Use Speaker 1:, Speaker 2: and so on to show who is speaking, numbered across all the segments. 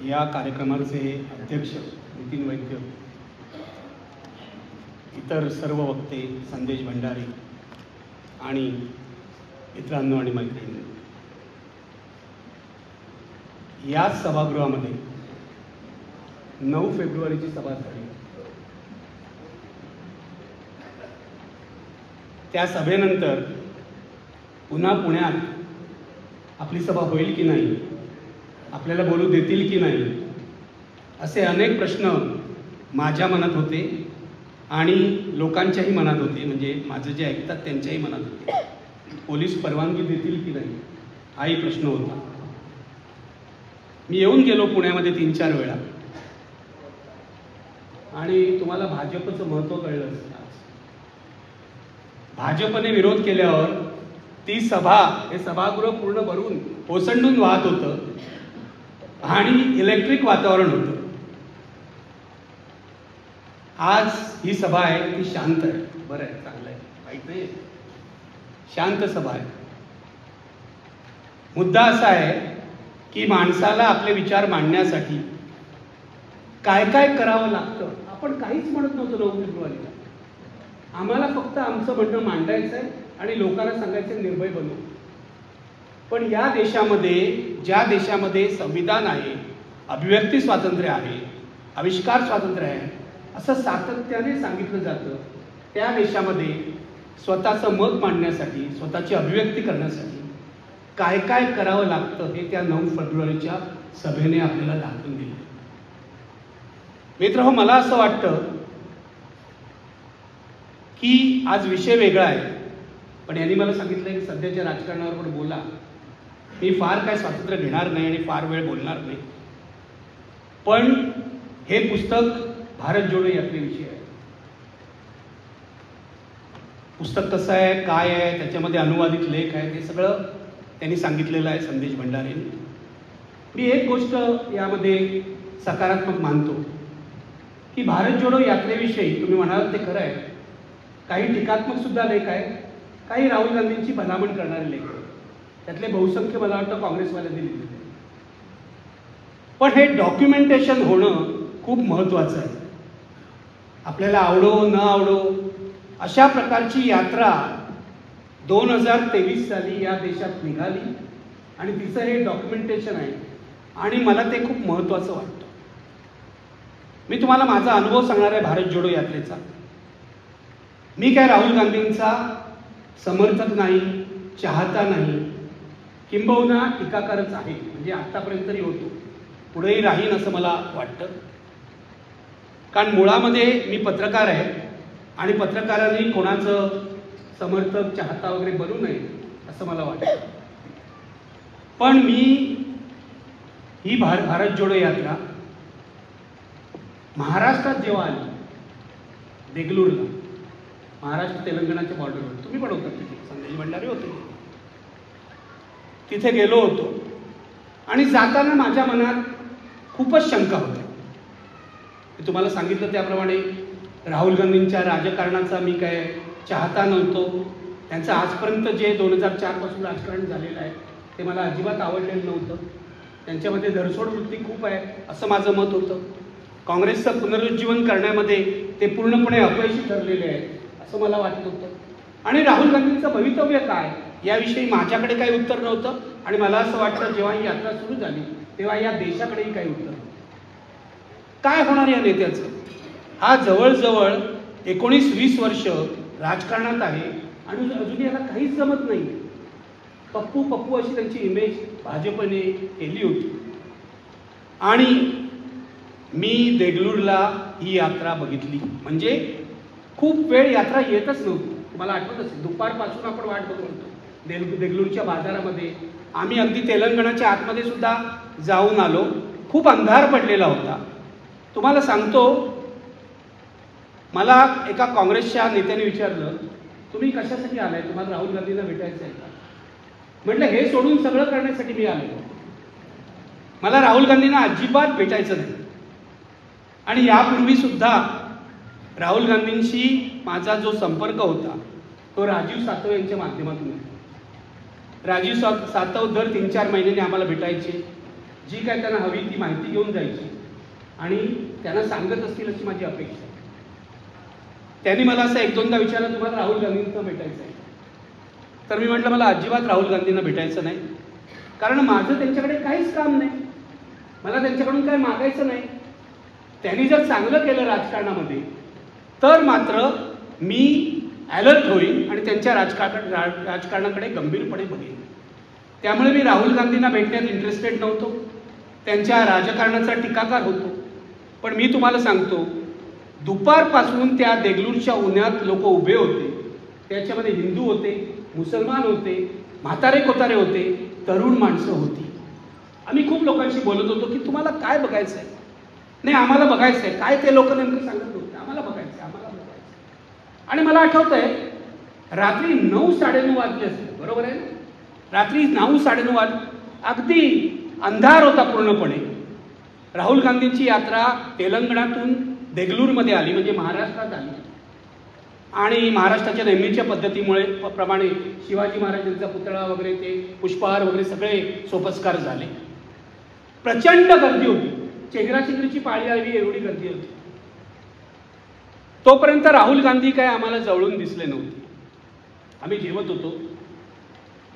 Speaker 1: या कार्यक्रमाचे अध्यक्ष नितीन वैद्य, इतर सर्व वक्ते संदेश भंडारी आणि मित्रांनो आणि मैत्रिणी, या सभागृहामध्ये 9 फेब्रुवारीची सभा झाली. त्या सभेनंतर पुन्हा पुण्यात आपली सभा होईल की नाही, आपल्याला बोलू देतील की नाही, असे अनेक प्रश्न माझ्या मनात होते आणि लोकांच्याही मनात होते. म्हणजे माझं जे ऐकतात त्यांच्याही मनात होते. पोलीस परवानगी देतील की नाही हाही प्रश्न होता. मी येऊन गेलो पुण्यामध्ये 3-4 वेळा आणि तुम्हाला भाजपचं महत्त्व कळलं असेल. भाजपने विरोध केल्यावर ती सभा, हे सभागृह पूर्ण भरून ओसंडून वाहत होतं आणि इलेक्ट्रिक वातावरण होतं. आज ही सभा आहे ती शांत आहे. बरं आहे, चांगलं आहे, वाईट नाही, शांत सभा आहे. मुद्दा असा आहे की माणसाला आपले विचार मांडण्यासाठी काय काय करावं लागतं. आपण काहीच म्हणत नव्हतो 9 फेब्रुवारीला. आम्हाला फक्त आमचं म्हणणं मांडायचं आहे आणि लोकांना सांगायचं निर्भय बनू. पण या देशामध्ये, ज्या देशामध्ये संविधान आहे, अभिव्यक्ती स्वातंत्र्य आहे, आविष्कार स्वातंत्र्य आहे, असं सातत्याने सांगितलं जातं, त्या देशामध्ये स्वतःचं मत मांडण्यासाठी, स्वतःची अभिव्यक्ती करण्यासाठी काय काय करावं लागतं हे त्या 9 फेब्रुवारीच्या सभेने आपल्याला दाखवून दिलं. मित्रहो, मला असं वाटतं की आज विषय वेगळा आहे, पण यांनी मला सांगितलं की सध्याच्या राजकारणावर पण बोला. मी फार काय स्वातंत्र्य घेणार नाही आणि फार वेळ बोलणार नाही. पण हे पुस्तक भारत जोडो यात्रेविषयी आहे. पुस्तक कसं आहे, काय आहे, त्याच्यामध्ये अनुवादित लेख आहे, ते सगळं त्यांनी सांगितलेलं आहे संदेश भंडारेंनी. मी एक गोष्ट यामध्ये सकारात्मक मानतो की भारत जोडो यात्रेविषयी तुम्ही म्हणाल ते खरं आहे. काही टीकात्मक सुद्धा लेख आहे, काही राहुल गांधींची भलामण करणारे लेख आहेत. त्यातले बहुसंख्य मला वाटतं काँग्रेसवाल्यांनी लिहिलेले. पण हे डॉक्युमेंटेशन होणं खूप महत्त्वाचं आहे. आपल्याला आवडो न आवडो अशा प्रकारची यात्रा 2023 साली या देशात निघाली आणि तिचं हे डॉक्युमेंटेशन आहे आणि मला ते खूप महत्त्वाचं वाटतं. मी तुम्हाला माझा अनुभव सांगणार आहे भारत जोडो यात्रेचा. मी काय राहुल गांधींचा समर्थक नाही, चाहता नाही, किंबहुना टीकाकारच आहे. म्हणजे आत्तापर्यंतही होतो, पुढेही राहीन असं मला वाटतं. कारण मुळामध्ये मी पत्रकार आहे आणि पत्रकारांनी कोणाचं समर्थक, चाहता वगैरे बनू नये असं मला वाटतं. पण मी ही भारत जोडो यात्रा महाराष्ट्रात जेव्हा आली, देगलूरला, महाराष्ट्र तेलंगणाच्या बॉर्डरवर, तुम्ही पण होतात तिथे, संदेश भंडारी होते, तिथे गेलो होतो आणि जाताना माझ्या मनात खूपच शंका होत्या. मी तुम्हाला सांगितलं त्याप्रमाणे राहुल गांधींच्या राजकारणाचा मी काय चाहता नव्हतो. त्यांचं आजपर्यंत जे 2004 पासून राजकारण झालेलं आहे ते मला अजिबात आवडलेलं नव्हतं. त्यांच्यामध्ये धरसोड वृत्ती खूप आहे असं माझं मत होतं. काँग्रेसचं पुनरुज्जीवन करण्यामध्ये ते पूर्णपणे अपयशी ठरलेले आहे असं मला वाटत होतं. आणि राहुल गांधींचं भवितव्य काय याविषयी माझ्याकडे काही उत्तर नव्हतं. आणि मला असं वाटतं जेव्हा ही यात्रा सुरू झाली तेव्हा या देशाकडेही काही उत्तर नव्हतं. काय होणार या नेत्याचं? हा जवळजवळ 19-20 वर्ष राजकारणात आहे आणि अजून याला काहीच जमत नाही. पप्पू पप्पू अशी त्यांची इमेज भाजपने केली होती. आणि मी देगलूरला ही यात्रा बघितली. म्हणजे खूप वेळ यात्रा येतच नव्हती. तुम्हाला आठवत असेल, दुपारपासून आपण वाट बघत होतो देगलूरच्या बाजारामध्ये. आम्ही अगदी तेलंगणाच्या आतमध्ये सुद्धा जाऊन आलो. खूप अंधार पडलेला होता. तुम्हाला सांगतो, मला एका काँग्रेसच्या नेत्याने विचारलं, तुम्ही कशासाठी आलाय, तुम्हाला राहुल गांधींना भेटायचं आहे का? म्हटलं हे सोडून सगळं करण्यासाठी मी आलो. मला राहुल गांधींना अजिबात भेटायचं नाही. आणि यापूर्वी सुद्धा राहुल गांधींशी माझा जो संपर्क होता तो राजीव सातव यांच्या माध्यमातून. राजीव सातव दर 3-4 महिन्यांनी आम्हाला भेटायचे. जी काय त्यांना हवी ती माहिती घेऊन जायची आणि त्यांना सांगत असतील अशी माझी अपेक्षा आहे. त्यांनी मला असं एक दोनदा विचारलं, तुम्हाला राहुल गांधींना भेटायचं आहे? तर मी म्हटलं मला अजिबात राहुल गांधींना भेटायचं नाही, कारण माझं त्यांच्याकडे काहीच काम नाही, मला त्यांच्याकडून काय मागायचं नाही. त्यांनी जर चांगलं केलं राजकारणामध्ये तर मात्र मी अलर्ट होईल आणि त्यांच्या राजकारणाकडे गंभीरपणे बघेन. त्यामुळे मी राहुल गांधींना भेटण्यात इंटरेस्टेड नव्हतो, त्यांच्या राजकारणाचा टीकाकार होतो. पण मी तुम्हाला सांगतो, दुपारपासून त्या देगलूरच्या उन्हात लोक उभे होते. त्याच्यामध्ये हिंदू होते, मुसलमान होते, म्हातारे कोतारे होते, तरुण माणसं होती. आम्ही खूप लोकांशी बोलत होतो की तुम्हाला काय बघायचं आहे? नाही, आम्हाला बघायचं आहे. काय ते लोक नेमकं सांगत होते? आम्हाला बघायचं आहे, आम्हाला बघायचं. आणि मला आठवत आहे रात्री 9-9:30 वाजले असते, बरोबर आहे ना? रात्री 9-9:30 वाजले, अगदी अंधार होता पूर्णपणे. राहुल गांधींची यात्रा तेलंगणातून देगलूरमध्ये आली, म्हणजे महाराष्ट्रात आली. आणि महाराष्ट्राच्या नेहमीच्या पद्धतीमुळे प्रमाणे शिवाजी महाराजांचा पुतळा वगैरे, ते पुष्पहार वगैरे सगळे सोपस्कार झाले. प्रचंड गर्दी होती, चेंगराचेंगरीची पाळी आली एवढी गर्दी होती. तोपर्यंत राहुल गांधी काय आम्हाला जवळून दिसले नव्हते. आम्ही जेवत होतो.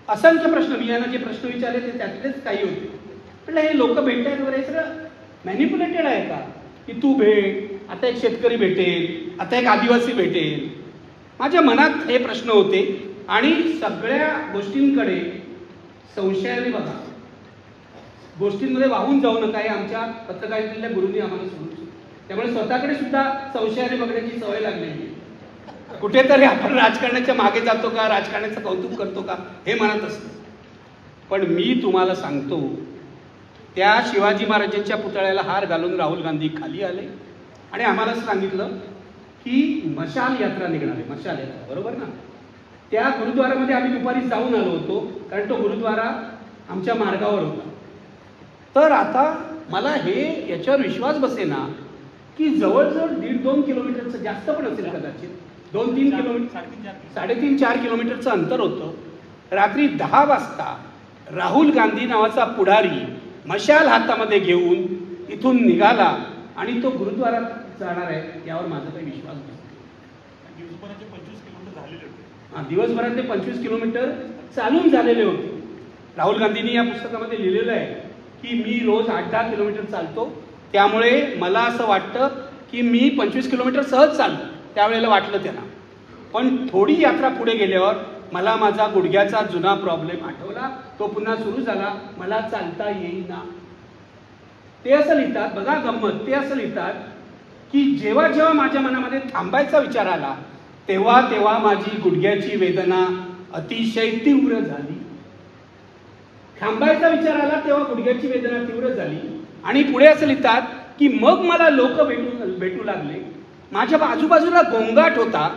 Speaker 1: असंख्य प्रश्न, मी यांना जे प्रश्न विचारले ते त्यातलेच काही होते. म्हटलं हे लोक भेटतायत वगैरे, हे सगळं मॅनिप्युलेटेड आहे का? की तू भेट, आता एक शेतकरी भेटेल, आता एक आदिवासी भेटेल. माझ्या मनात हे प्रश्न होते आणि सगळ्या गोष्टींकडे संशयाने बघा. गोष्टींमध्ये वाहून जाऊ नका, हे आमच्या पत्रकारितेतल्या गुरूंनी आम्हाला सांगितलं. त्यामुळे स्वतःकडे सुद्धा संशयाने बघण्याची सवय लागलेली. कुठेतरी आपण राजकारणाच्या मागे जातो का, राजकारणाचं कौतुक करतो का, हे मनात असतं. पण मी तुम्हाला सांगतो, त्या शिवाजी महाराजांच्या पुतळ्याला हार घालून राहुल गांधी खाली आले आणि आम्हाला सांगितलं की मशाल यात्रा निघणार आहे. मशाल यात्रा, बरोबर ना? त्या गुरुद्वारामध्ये आम्ही दुपारी जाऊन आलो होतो, कारण तो गुरुद्वारा आमच्या मार्गावर होता. तर आता मला हे याच्यावर विश्वास बसेना की जवळजवळ 1.5-2 किलोमीटरचं, जास्त पण असेल कदाचित, 2-3 किलोमीटर, 3.5-4 किलोमीटरचं अंतर होतं. रात्री 10 वाजता राहुल गांधी नावाचा पुढारी मशाल हातामध्ये घेऊन इथून निघाला आणि तो गुरुद्वारात जाणार आहे, यावर माझा काही विश्वास नाही. दिवसभरात 25 किलोमीटर चालून झालेले होते. राहुल गांधींनी या पुस्तकामध्ये लिहिलेलं आहे की मी रोज 8-10 किलोमीटर चालतो, त्यामुळे मला असं वाटतं की मी 25 किलोमीटर सहज चालतो. त्यावेळेला वाटलं त्यांना. पण थोडी यात्रा पुढे गेल्यावर मला माझा गुडघ्याचा जुना प्रॉब्लेम आठवला, तो पुन्हा सुरू झाला, मला चालता येईना. ते असं लिहितात, बघा गंमत, ते असं लिहितात की जेव्हा जेव्हा माझ्या मनामध्ये थांबायचा विचार आला तेव्हा तेव्हा माझी गुडघ्याची वेदना अतिशय तीव्र झाली. थांबायचा विचार आला तेव्हा गुडघ्याची वेदना तीव्र झाली. आणि पुढे असं लिहितात की मग मला लोक भेटू लागले. माझ्या आजूबाजूला गोंगाट होता,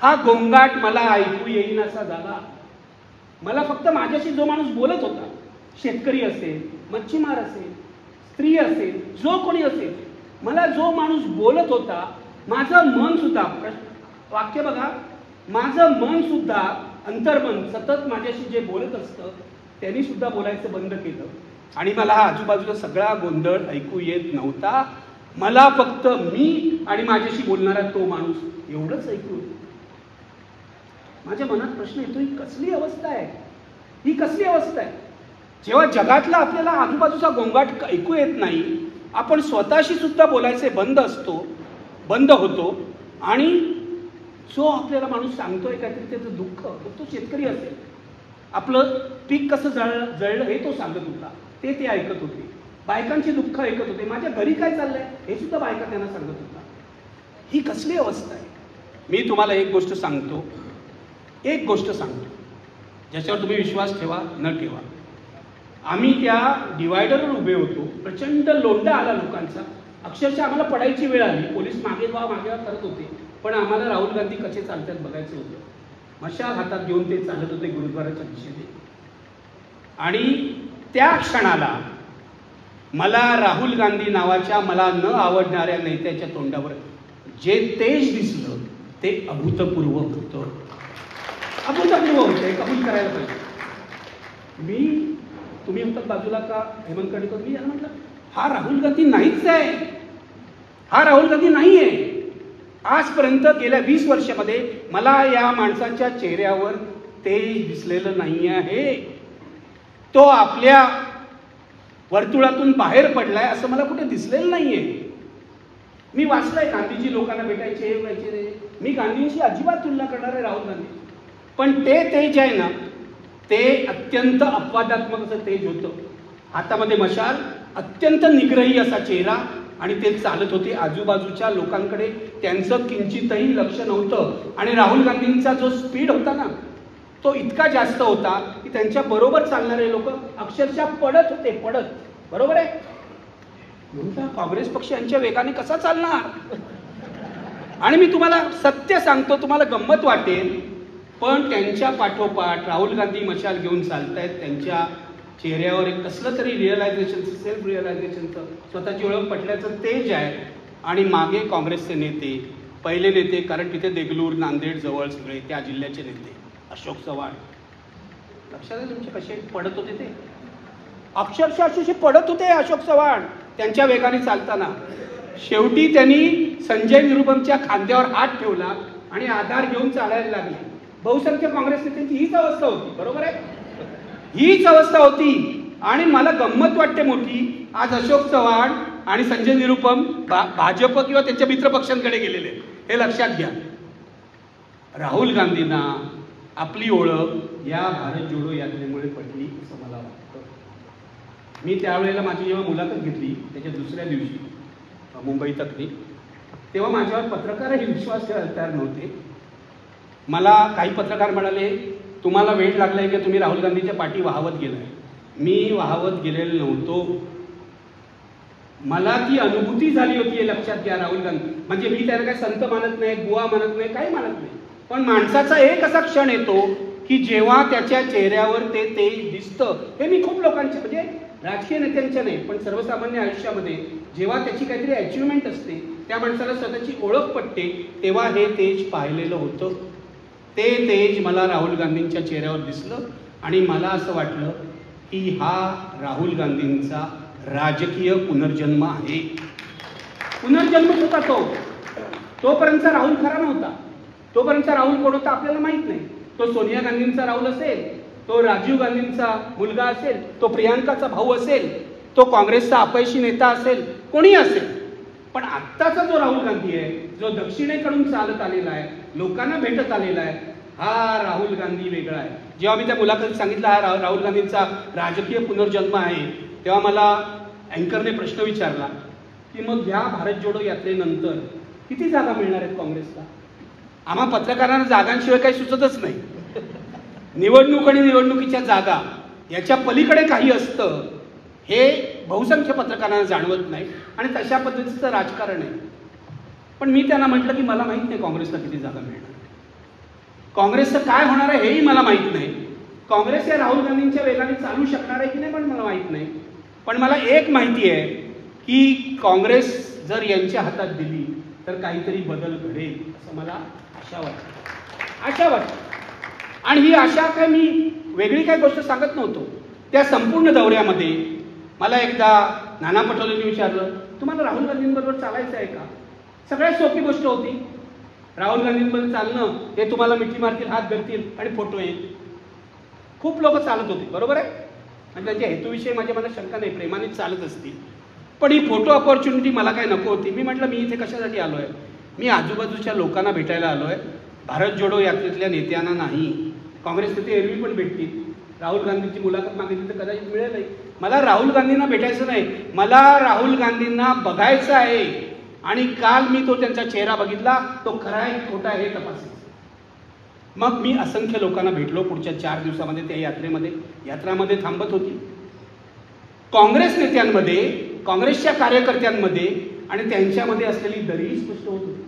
Speaker 1: हा गोंगाट मला ऐकू येईनासा झाला. मला फक्त माझ्याशी जो माणूस बोलत होता, शेतकरी असेल, मच्छीमार असेल, स्त्री असेल, जो कोणी असेल, मला जो माणूस बोलत होता, माझं मन सुद्धा, वाक्य बघा, माझं मन सुद्धा, अंतर्मन सतत माझ्याशी जे बोलत असतं त्यांनी सुद्धा बोलायचं बंद केलं. आणि मला हा आजूबाजूला सगळा गोंधळ ऐकू येत नव्हता. मला फक्त मी आणि माझ्याशी बोलणारा तो माणूस एवढंच ऐकू येत. माझ्या मनात प्रश्न येतो, ही कसली अवस्था आहे? ही कसली अवस्था आहे? जेव्हा जगातला आपल्याला आजूबाजूचा गोंगाट ऐकू येत नाही, आपण स्वतःशी सुद्धा बोलायचे बंद होतो. आणि जो आपल्याला माणूस सांगतोय काहीतरी त्याचं दुःख, तो शेतकरी असेल, आपलं पीक कसं जळलं हे तो सांगत होता, ते ऐकत होते. बायकांची दुःख ऐकत होते, माझ्या घरी काय चाललंय हे सुद्धा बायका त्यांना सांगत होता. ही कसली अवस्था आहे? मी तुम्हाला एक गोष्ट सांगतो, ज्याच्यावर तुम्ही विश्वास ठेवा न ठेवा. आम्ही त्या डिवायडरवर उभे होतो, प्रचंड लोंढा आला लोकांचा, अक्षरशः आम्हाला पडायची वेळ आली. पोलीस मागे व्हा करत होते, पण आम्हाला राहुल गांधी कसे चालतात बघायचं होतं. मशाल हातात घेऊन ते चालत होते गुरुद्वाराच्या दिशेने. आणि त्या क्षणाला मला राहुल गांधी नावाच्या मला न आवडणाऱ्या नेत्याच्या तोंडावर जे तेज दिसलं ते अभूतपूर्व होतं. हे कबूल करायला पाहिजे. मी तुम्ही होतात बाजूला का हेमंत करडीकर? मी यांना म्हटलं हा राहुल गांधी नाहीच आहे, हा राहुल गांधी नाही आहे. आजपर्यंत गेल्या 20 वर्षामध्ये मला या माणसाच्या चेहऱ्यावर तेज दिसलेलं नाही आहे. तो आपल्या वर्तुळातून बाहेर पडलाय असं मला कुठे दिसलेलं नाहीये. मी वाचलंय गांधीजी लोकांना भेटायचे, हे व्हायचे रे. मी गांधींशी अजिबात तुलना करणार आहे राहुल गांधी, पण ते तेज आहे ना ते अत्यंत अपवादात्मक असं तेज होतं. हातामध्ये मशाल, अत्यंत निग्रही असा चेहरा, आणि ते चालत होते. आजूबाजूच्या लोकांकडे त्यांचं किंचितही लक्ष नव्हतं. आणि राहुल गांधींचा जो स्पीड होता ना तो इतका जास्त होता की त्यांच्या बरोबर चालणारे लोक अक्षरशः पडत होते, पडत. बरोबर आहे. म्हणता काँग्रेस पक्ष यांच्या वेगाने कसा चालणार? आणि मी तुम्हाला सत्य सांगतो, तुम्हाला गंमत वाटेल, पण त्यांच्या पाठोपाठ राहुल गांधी मशाल घेऊन चालतायत. त्यांच्या चेहऱ्यावर एक कसलं तरी रिअलायझेशनचं, सेल्फ रिअलायझेशनचं, स्वतःची ओळख पटल्याचं तेज आहे. आणि मागे काँग्रेसचे नेते, पहिले नेते, कारण तिथे देगलूर, नांदेड जवळ सगळे त्या जिल्ह्याचे नेते, अशोक चव्हाण, लक्षात आहे तुमचे कसे पडत होते ते? अक्षरशः अशी पडत होते अशोक चव्हाण त्यांच्या वेगाने चालताना. शेवटी त्यांनी संजय निरुपमच्या खांद्यावर हात ठेवला आणि आधार घेऊन चालायला लागले. बहुसंख्य काँग्रेस नेत्यांची हीच अवस्था होती. बरोबर आहे, हीच अवस्था होती. आणि मला गंमत वाटते मोठी, आज अशोक चव्हाण आणि संजय निरुपम भाजप किंवा त्यांच्या मित्रपक्षांकडे गेलेले, हे लक्षात घ्या. राहुल गांधींना आपली ओळख या भारत जोडो यात्रेमुळे पडली असं मला वाटतं. मी त्यावेळेला माझी जेव्हा मुलाखत घेतली त्याच्या दुसऱ्या दिवशी मुंबई तकनी, तेव्हा माझ्यावर पत्रकारही विश्वास ठेवायला तयार नव्हते. मला काही पत्रकार म्हणाले तुम्हाला वेळ लागलाय की तुम्ही राहुल गांधीच्या पाठी वाहवत गेलाय. मी वाहवत गेलेलो नव्हतो. मला ती अनुभूती झाली होती, हे लक्षात घ्या. राहुल गांधी म्हणजे मी त्याला काही संत मानत नाही, बुवा मानत नाही, काही मानत नाही, पण माणसाचा एक असा क्षण येतो की जेव्हा त्याच्या चेहऱ्यावर ते तेज दिसतं. हे मी खूप लोकांचे, म्हणजे राजकीय नेत्यांच्या नाही पण सर्वसामान्य आयुष्यामध्ये जेव्हा त्याची काहीतरी अचिव्हमेंट असते, त्या माणसाला स्वतःची ओळख पटते, तेव्हा हे तेज पाहिलेलं होतं. ते तेज मला राहुल गांधींच्या चेहऱ्यावर दिसलं आणि मला असं वाटलं की हा राहुल गांधींचा राजकीय पुनर्जन्म आहे. पुनर्जन्मच होता तो. तोपर्यंतचा राहुल खरा नव्हता. तोपर्यंतचा राहुल कोण होता आपल्याला माहित नाही. तो सोनिया गांधींचा राहुल असेल, तो राजीव गांधींचा मुलगा असेल, तो प्रियांकाचा भाऊ असेल, तो काँग्रेसचा अपयशी नेता असेल, कोणी असेल. पण आत्ताचा जो राहुल गांधी आहे, जो दक्षिणेकडून चालत आलेला आहे, लोकांना भेटत आलेला आहे, हा राहुल गांधी वेगळा आहे. जेव्हा मी त्या मुलाखतीत सांगितलं हा राहुल गांधींचा राजकीय पुनर्जन्म आहे, तेव्हा मला अँकरने प्रश्न विचारला की मग ह्या भारत जोडो यात्रेनंतर किती जागा मिळणार आहेत काँग्रेसला? आम्हा पत्रकारांना जागांशिवाय काही सुचतच नाही. निवडणूक आणि निवडणुकीच्या जागा याच्या पलीकडे काही असतं हे बहुसंख्य पत्रकारांना जाणवत नाही, आणि तशा पद्धतीचं राजकारण आहे. पण मी त्यांना म्हटलं की मला माहीत नाही काँग्रेसला किती जागा मिळणार, काँग्रेसचं काय होणार आहे हेही मला माहीत नाही. काँग्रेस या राहुल गांधींच्या वेगाने चालू शकणार आहे की नाही पण मला माहीत नाही. पण मला एक माहिती आहे की काँग्रेस जर यांच्या हातात दिली तर काहीतरी बदल घडेल असं मला आशा वाटते. आणि ही आशा काय मी वेगळी काही गोष्ट सांगत नव्हतो. त्या संपूर्ण दौऱ्यामध्ये मला एकदा नाना पटोलेंनी विचारलं तुम्हाला राहुल गांधींबरोबर चालायचं आहे का? सगळ्यात सोपी गोष्ट होती. राहुल गांधींबरोबर चालणं हे तुम्हाला मिठी मारतील, हात धरतील आणि फोटो येईल. खूप लोक चालत होते. बरोबर आहे, म्हणजे त्यांच्या हेतूविषयी माझ्या मनात शंका नाही, प्रेमानेच चालत असतील. पण ही फोटो ऑपॉर्च्युनिटी मला काय नको होती. मी म्हटलं मी इथे कशासाठी आलो आहे? मी आजूबाजूच्या लोकांना भेटायला आलो आहे, भारत जोडो यात्रेतल्या नेत्यांना नाही. काँग्रेस नेते एरवी पण भेटतील, राहुल गांधींची मुलाखत मागितली तर कदाचित मिळेल. मला राहुल गांधींना भेटायचं नाही, मला राहुल गांधींना बघायचं आहे. आणि काल मी तो त्यांचा चेहरा बघितला, तो खरा आहे खोटा आहे हे तपासायचं. मग मी असंख्य लोकांना भेटलो पुढच्या 4 दिवसामध्ये. त्या यात्रामध्ये थांबत होती. काँग्रेस नेत्यांमध्ये, काँग्रेसच्या कार्यकर्त्यांमध्ये आणि त्यांच्यामध्ये असलेली दरी स्पष्ट होत होती.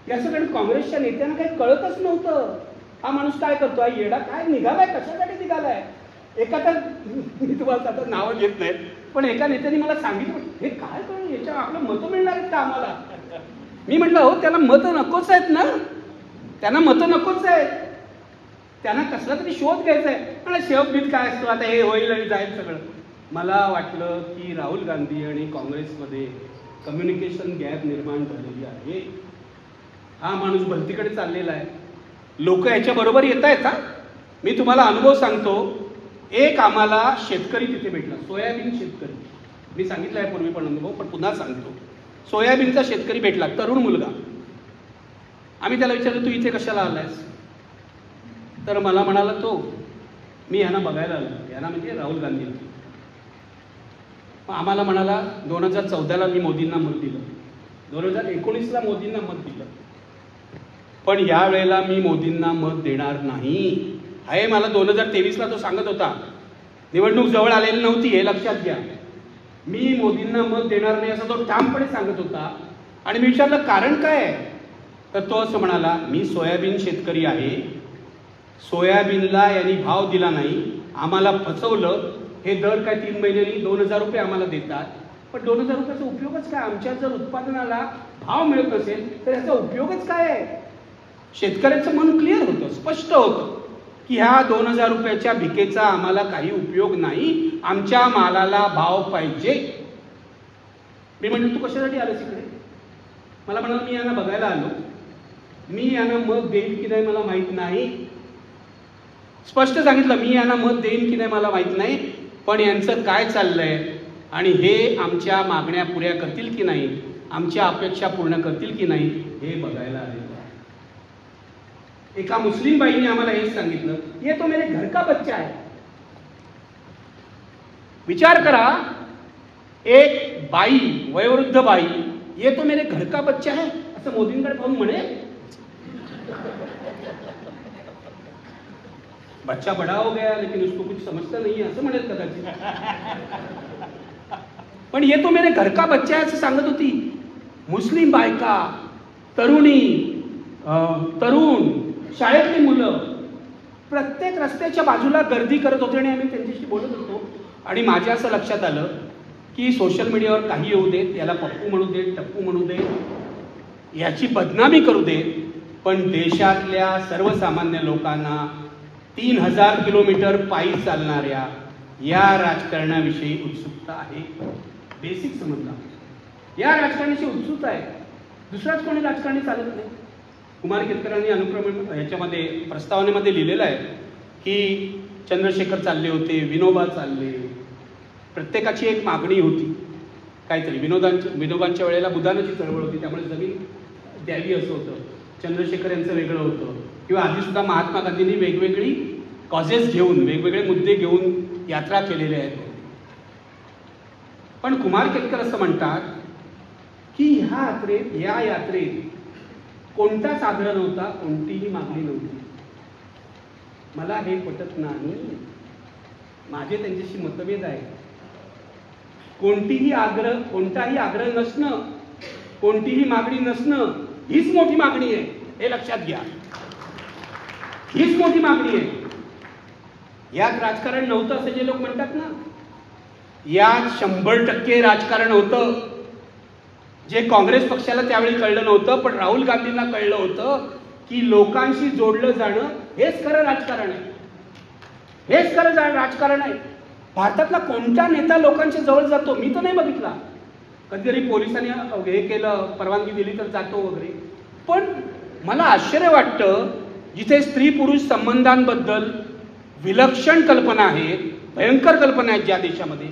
Speaker 1: या सगळ्या काँग्रेसच्या नेत्यांना काही कळतच नव्हतं. हा माणूस काय करतो, हा येडा काय निघालाय, कशासाठी निघालाय. एका तर मी तुम्हाला आता नावं घेत नाही, पण एका नेत्याने मला सांगितलं हे काय कळलं, याच्या आपलं मतं मिळणार आहेत का आम्हाला? मी म्हटलं हो त्याला मतं नकोच आहेत ना, त्यांना मतं नकोच आहेत. त्यांना कसला तरी शोध घ्यायचा आहे. मला शेवटबीत काय असतो, आता हे होईल आणि जाईल सगळं. मला वाटलं की राहुल गांधी आणि काँग्रेसमध्ये कम्युनिकेशन गॅप निर्माण झालेली आहे. हा माणूस भलतीकडे चाललेला आहे. लोक याच्याबरोबर येत आहेत. हा, मी तुम्हाला अनुभव सांगतो. एक आम्हाला शेतकरी तिथे भेटला, सोयाबीन शेतकरी. मी सांगितलं आहे पूर्वी पण अनुभव, पण पुन्हा सांगतो. सोयाबीनचा शेतकरी भेटला, तरुण मुलगा. आम्ही त्याला विचारलं, तू इथे कशाला आलायस? तर मला म्हणाला तो, मी ह्यांना बघायला आलो. यांना म्हणजे राहुल गांधी. आम्हाला म्हणाला 2014ला मी मोदींना मत दिलं, 2019ला मोदींना मत दिलं, पण यावेळेला मी मोदींना मत देणार नाही. आहे मला 2023ला तो सांगत होता. निवडणूक जवळ आलेली नव्हती, हे लक्षात घ्या. मी मोदींना मत देणार नाही असं तो ठामपणे सांगत होता. आणि मी विचारलं कारण काय आहे? तर तो असं म्हणाला, मी सोयाबीन शेतकरी आहे, सोयाबीनला यांनी भाव दिला नाही, आम्हाला फसवलं. हे दर काय 3 महिन्यांनी 2000 रुपये आम्हाला देतात, पण 2000 रुपयाचा उपयोगच काय? आमच्या जर उत्पादनाला भाव मिळत असेल तर याचा उपयोगच काय आहे? शेतकऱ्याचं मन क्लिअर होतं, स्पष्ट होतं की ह्या 2000 रुपयाच्या भिकेचा आम्हाला काही उपयोग नाही, आमच्या मालाला भाव पाहिजे. मी म्हटलं, तू कशासाठी आलोस इकडे? मला म्हणाला, मी यांना बघायला आलो, मी यांना मत देईन की नाही मला माहीत नाही. स्पष्ट सांगितलं, मी यांना मत देईन की नाही मला माहीत नाही, पण यांचं काय चाललंय आणि हे आमच्या मागण्या पुऱ्या करतील की नाही, आमच्या अपेक्षा पूर्ण करतील की नाही, हे बघायला आले. एका मुस्लिम बाईने आम्हाला हेच सांगितलं, ये तो मेरे घर का बच्चा है. विचार करा, एक बाई, वयोवृद्ध बाई, ये तो मेरे घर का बच्चा है असं मोदींकडे पाहून म्हणे. बच्चा बड़ा हो गया लेकिन उसको कुछ समजता नहीं है असं म्हणेल कदाचित. पण ये तो मेरे घर का बच्चा है असं सांगत होती. मुस्लिम बायका, तरुणी, तरुण, शाळेतली मुलं प्रत्येक रस्त्याच्या बाजूला गर्दी करत होते आणि आम्ही त्यांच्याशी बोलत होतो. आणि माझ्या असं लक्षात आलं की सोशल मीडियावर काही येऊ देत, याला पप्पू म्हणू देत, टप्पू म्हणू देत, याची बदनामी करू देत, पण देशातल्या सर्वसामान्य लोकांना 3000 किलोमीटर पायी चालणाऱ्या या राजकारणाविषयी उत्सुकता आहे. बेसिक समजला, या राजकारणाची उत्सुकता आहे. दुसराच कोणी राजकारणी चालत नाही. कुमार केतकरांनी अनुक्रम याच्यामध्ये प्रस्तावनेमध्ये लिहिलेलं आहे की चंद्रशेखर चालले होते, विनोबा चालले, प्रत्येकाची एक मागणी होती काहीतरी. विनोबांच्या वेळेला बुधानाची चळवळ होती, त्यामुळे जमीन द्यावी असं होतं. चंद्रशेखर यांचं वेगळं होतं. किंवा आधीसुद्धा महात्मा गांधींनी वेगवेगळी कॉजेस घेऊन, वेगवेगळे मुद्दे घेऊन यात्रा केलेल्या आहेत. पण कुमार केतकर असं म्हणतात की या यात्रेत कोणताच आग्रह नव्हता, कोणतीही मागणी नव्हती. मला हे पटत नाही. माझे त्यांच्याशी मतभेद आहे. कोणताही आग्रह नसणं, कोणतीही मागणी नसणं हीच मोठी मागणी आहे, हे लक्षात घ्या. हीच मोठी मागणी आहे. यात राजकारण नव्हतं असं जे लोक म्हणतात ना, यात 100% राजकारण होतं. जे काँग्रेस पक्षाला त्यावेळी कळलं नव्हतं, पण राहुल गांधींना कळलं होतं की लोकांशी जोडलं जाणं हेच खरं राजकारण आहे. हेच खरं राजकारण आहे. भारतातला कोणता नेता लोकांच्या जवळ जातो? मी तर नाही बघितला. कधीतरी पोलिसांनी हे केलं, परवानगी दिली तर जातो वगैरे. पण मला आश्चर्य वाटतं, जिथे स्त्री पुरुष संबंधांबद्दल विलक्षण कल्पना आहेत, भयंकर कल्पना आहेत ज्या देशामध्ये,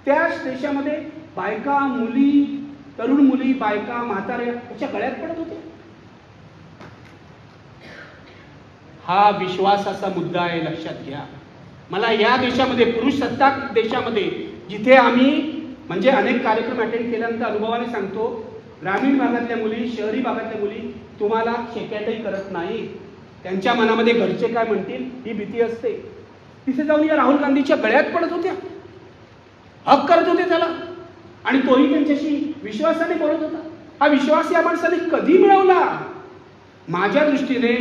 Speaker 1: त्याच देशामध्ये बायका, मुली, तरुण मुली, बायका, म्हाताऱ्या त्याच्या गळ्यात पडत होते. हा विश्वासाचा मुद्दा आहे, लक्षात घ्या. मला या देशामध्ये, पुरुष सत्ताक देशामध्ये, जिथे आम्ही म्हणजे अनेक कार्यक्रम अटेंड केल्यानंतर अनुभवाने सांगतो, ग्रामीण भागातल्या मुली, शहरी भागातल्या मुली तुम्हाला शेकाटही करत नाही. त्यांच्या मनामध्ये घरचे काय म्हणतील ही भीती असते. तिथे जाऊन या राहुल गांधीच्या गळ्यात पडत होत्या, हक करत होते त्याला, आणि तोही त्यांच्याशी विश्वासाने बोलत होता. हा विश्वास या माणसाने कधी मिळवला? माझ्या दृष्टीने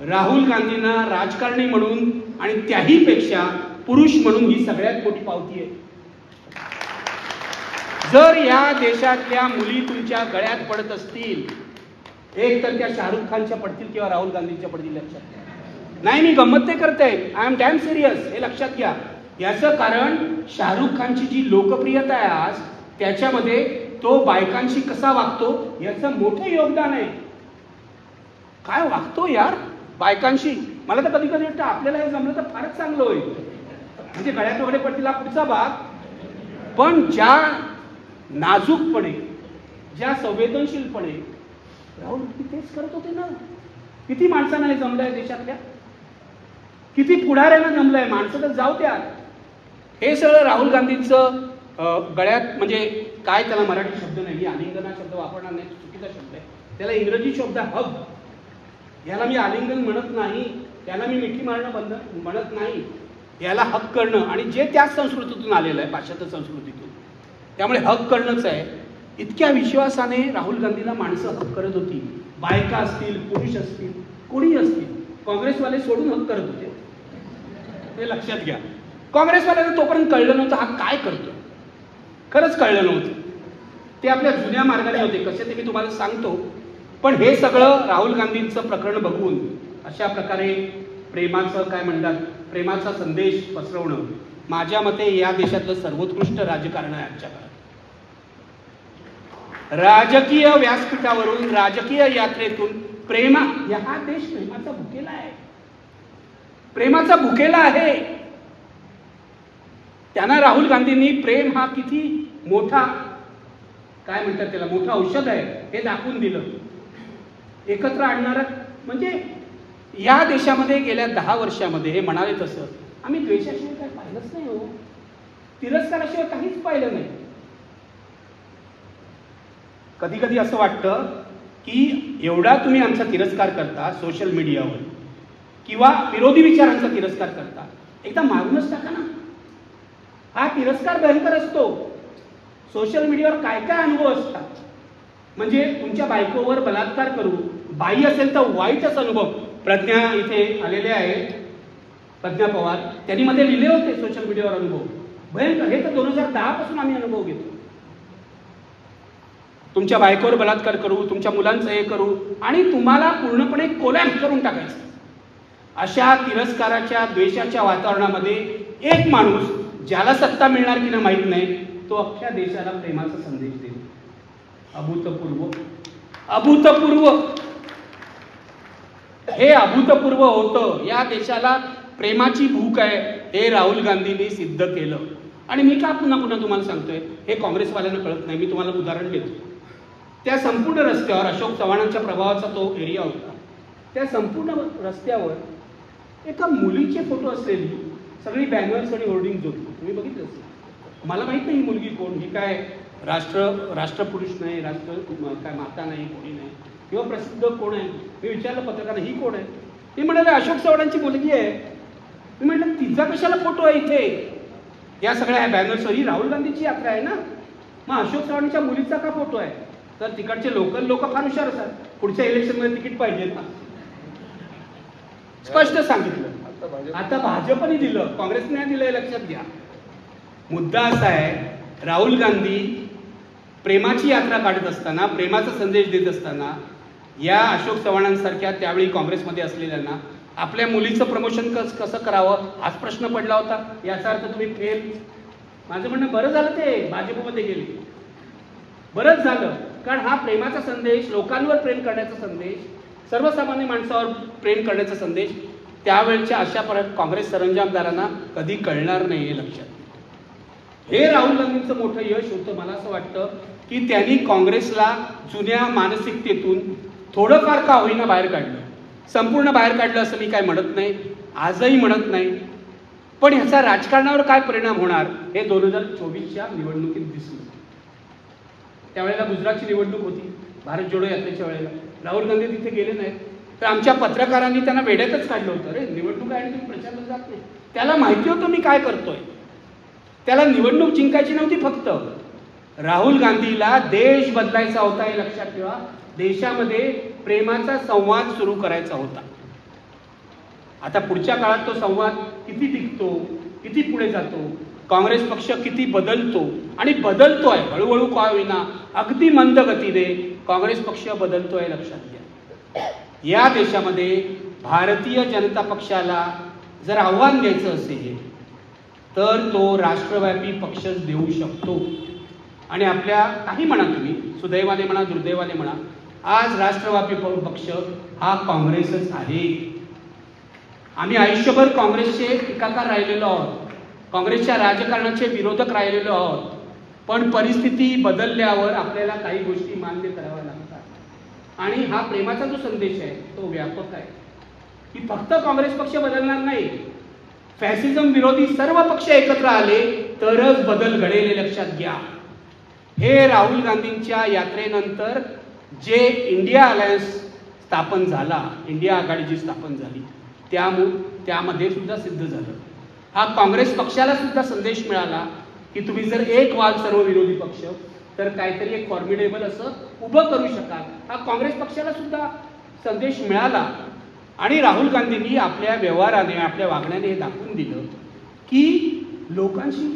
Speaker 1: राहुल गांधींना राजकारणी म्हणून आणि त्याही पेक्षा पुरुष म्हणून ही सगळ्यात मोठी पावती आहे. जर या देशातल्या मुली तुमच्या गळ्यात पडत असतील, एक तर त्या शाहरुख खानच्या पडतील किंवा राहुल गांधींच्या पडतील, लक्षात घ्या. नाही, मी गंमत नाही करते, आय एम डॅम सिरियस, हे लक्षात घ्या. याचं कारण शाहरुख खानची जी लोकप्रियता आहे आज, त्याच्यामध्ये तो बायकांशी कसा वागतो याचं मोठं योगदान आहे. काय वागतो यार बायकांशी. मला तर कधी कधी वाटतं आपल्याला हे जमलं तर फारच चांगलं होईल. म्हणजे गळ्यात वगैरे पडतील हा पुढचा भाग, पण ज्या नाजूकपणे, ज्या संवेदनशीलपणे राहुल तेच करत होते ना. किती माणसांना हे जमलंय देशातल्या, किती पुढाऱ्यांना जमलंय. माणसं तर जाऊ द्या. हे सगळं राहुल गांधींचं गळ्यात, म्हणजे काय त्याला मराठी शब्द नाही, आलिंगन हा शब्द वापरणार नाही, चुकीचा शब्द आहे. त्याला इंग्रजी शब्द हग. याला मी आलिंगन म्हणत नाही, याला मी मिठी मारणं म्हणत नाही, याला हक करणं. आणि जे त्याच संस्कृतीतून आलेलं आहे, पाश्चात्य संस्कृतीतून, त्यामुळे हक करणंच आहे. इतक्या विश्वासाने राहुल गांधीला माणसं हक करत होती. बायका असतील, पुरुष असतील, कोणी असतील. काँग्रेसवाले सोडून हक करत होते, हे लक्षात घ्या. काँग्रेसवाल्यांना तोपर्यंत कळलं नव्हतं हा काय करतो, खरंच कळलं नव्हतं. ते आपल्या जुन्या मार्गाने होते, कसे ते मी तुम्हाला सांगतो. पण हे सगळं राहुल गांधींचं प्रकरण बघून अशा प्रकारे प्रेमाचं काय म्हणतात, प्रेमाचा संदेश पसरवणं माझ्या मते या देशातलं सर्वोत्कृष्ट राजकारण आहे आजच्या काळात. राजकीय व्यासपीठावरून, राजकीय यात्रेतून हा देश प्रेमाचा भुकेला आहे, प्रेमाचा भुकेला आहे. त्यांना राहुल गांधींनी प्रेम हा किती मोठा, काय म्हणतात त्याला, मोठा औषध आहे हे दाखवून दिलं. एकत्र आणणारं म्हणजे या देशामध्ये गेल्या 10 वर्षामध्ये हे म्हणाले तसं आम्ही द्वेषाशिवाय काय पाहिलंच नाही हो, तिरस्काराशिवाय काहीच पाहिलं नाही. कधी कधी असं वाटतं की एवढा तुम्ही आमचा तिरस्कार करता सोशल मीडियावर किंवा विरोधी विचारांचा तिरस्कार करता, एकदा मारूनच टाका ना. हा तिरस्कार भयंकर असतो. सोशल मीडियावर काय काय अनुभव असतात. म्हणजे तुमच्या बायकोवर बलात्कार करू, बाई असेल तर वाईटच अनुभव. प्रज्ञा इथे आलेले आहेत, प्रज्ञा पवार, त्यांनी मध्ये लिहिले होते सोशल मीडियावर अनुभव भयंकर. हे तर 2010 पासून आम्ही अनुभव घेतो. तुमच्या बायकोवर बलात्कार करू, तुमच्या मुलांचं हे करू आणि तुम्हाला पूर्णपणे कोलॅप्स करून टाकायचं. अशा तिरस्काराच्या, द्वेषाच्या वातावरणामध्ये एक माणूस, ज्याला सत्ता मिळणार की नाही माहीत नाही, तो अख्ख्या देशाला प्रेमाचा संदेश देतो. अभूतपूर्व, अभूतपूर्व, हे अभूतपूर्व होतं. या देशाला प्रेमाची भूक आहे हे राहुल गांधींनी सिद्ध केलं. आणि मी का पुन्हा पुन्हा तुम्हाला सांगतोय, हे काँग्रेसवाल्यांना कळत नाही. मी तुम्हाला उदाहरण देतो. त्या संपूर्ण रस्त्यावर अशोक चव्हाणांच्या प्रभावाचा तो एरिया होता. त्या संपूर्ण रस्त्यावर एका मुलीचे फोटो असलेली सगळी बॅनर्स आणि होर्डिंग होती. तुम्ही बघितलं असेल. मला माहित नाही ही मुलगी कोण, ही काय राष्ट्रपुरुष नाही, काय माता नाही, कोणी नाही, किंवा प्रसिद्ध कोण आहे. मी विचारलं पत्रकारांना, ही कोण आहे. ती म्हणाले अशोक चव्हाणांची मुलगी आहे. मी म्हटलं तिचा कशाला फोटो आहे इथे या सगळ्या बॅनर्सवर, ही राहुल गांधीची यात्रा आहे ना, मग अशोक चव्हाणांच्या मुलीचा का फोटो आहे. तर तिकडचे लोकल लोक फार हुशार असतात, पुढच्या इलेक्शनमध्ये तिकीट पाहिजे ना, स्पष्ट सांगितलं. आता भाजपने दिलं, काँग्रेसने नाही दिलं, लक्षात घ्या. मुद्दा असा आहे, राहुल गांधी प्रेमाची यात्रा काढत असताना, प्रेमाचा संदेश देत असताना, या अशोक चव्हाणांसारख्या त्यावेळी काँग्रेसमध्ये असलेल्यांना आपल्या मुलीचं प्रमोशन कसं करावं हाच प्रश्न पडला होता. याचा अर्थ तुम्ही फेल. माझं म्हणणं बरं झालं ते भाजपमध्ये गेले, बरंच झालं. कारण हा प्रेमाचा संदेश, लोकांवर प्रेम करण्याचा संदेश, सर्वसामान्य माणसावर प्रेम करण्याचा संदेश त्यावेळच्या अशा काँग्रेस सरंजामदारांना कधी कळणार नाही, हे लक्षात. हे राहुल गांधींचं मोठं यश होतं. मला असं वाटतं की त्यांनी काँग्रेसला जुन्या मानसिकतेतून थोडंफार का होईना बाहेर काढलं. संपूर्ण बाहेर काढलं असं मी काय म्हणत नाही, आजही म्हणत नाही. पण ह्याचा राजकारणावर काय परिणाम होणार हे 2024च्या निवडणुकीत दिसलं. त्यावेळेला गुजरातची निवडणूक होती, भारत जोडो यात्रेच्या वेळेला. राहुल गांधी तिथे गेले नाहीत, तर आमच्या पत्रकारांनी त्यांना वेड्यातच काढलं होतं. रे निवडणूक आहे आणि तुम्ही प्रचाराला जात नाही. त्याला माहिती होतं मी काय करतोय. त्याला निवडणूक जिंकायची नव्हती, फक्त राहुल गांधीला देश बदलायचा होता, हे लक्षात ठेवा. देशामध्ये प्रेमाचा संवाद सुरू करायचा होता. आता पुढच्या काळात तो संवाद किती टिकतो, किती पुढे जातो, काँग्रेस पक्ष किती बदलतो आणि बदलतोय हळूहळू का होईना, अगदी मंद गतीने काँग्रेस पक्ष बदलतोय, लक्षात घ्या. या देशामध्ये भारतीय जनता पक्षाला जर आव्हान द्यायचं असेल तर तो राष्ट्रव्यापी पक्षच देऊ शकतो. आणि आपल्या काही म्हणा, तुम्ही सुदैवाने म्हणा दुर्दैवाने म्हणा, आज राष्ट्रव्यापी पक्ष हा काँग्रेसच आहे. आम्ही आयुष्यभर काँग्रेसचे टीकाकार राहिलेलो आहोत, काँग्रेसच्या राजकारणाचे विरोधक राहिलेलो आहोत. पण परिस्थिती बदलल्यावर आपल्याला काही गोष्टी मान्य कराव्या लागतात. आणि हा प्रेमाचा जो संदेश आहे तो व्यापक आहे की फक्त काँग्रेस पक्ष बदलणार नाही, फॅसिझम विरोधी सर्व पक्ष एकत्र आले तरच बदल घडेल हे लक्षात घ्या. हे राहुल गांधींच्या यात्रेनंतर जे इंडिया अलायन्स स्थापन झाला, इंडिया आघाडी जी स्थापन झाली, त्यामध्ये सुद्धा सिद्ध झालं. हा काँग्रेस पक्षाला सुद्धा संदेश मिळाला की तुम्ही जर एक व्हाल सर्व विरोधी पक्ष तर काहीतरी एक फॉर्मिडेबल असं उभं करू शकाल. हा काँग्रेस पक्षाला सुद्धा संदेश मिळाला. आणि राहुल गांधींनी आपल्या व्यवहाराने, आपल्या वागण्याने हे दाखवून दिलं की लोकांशी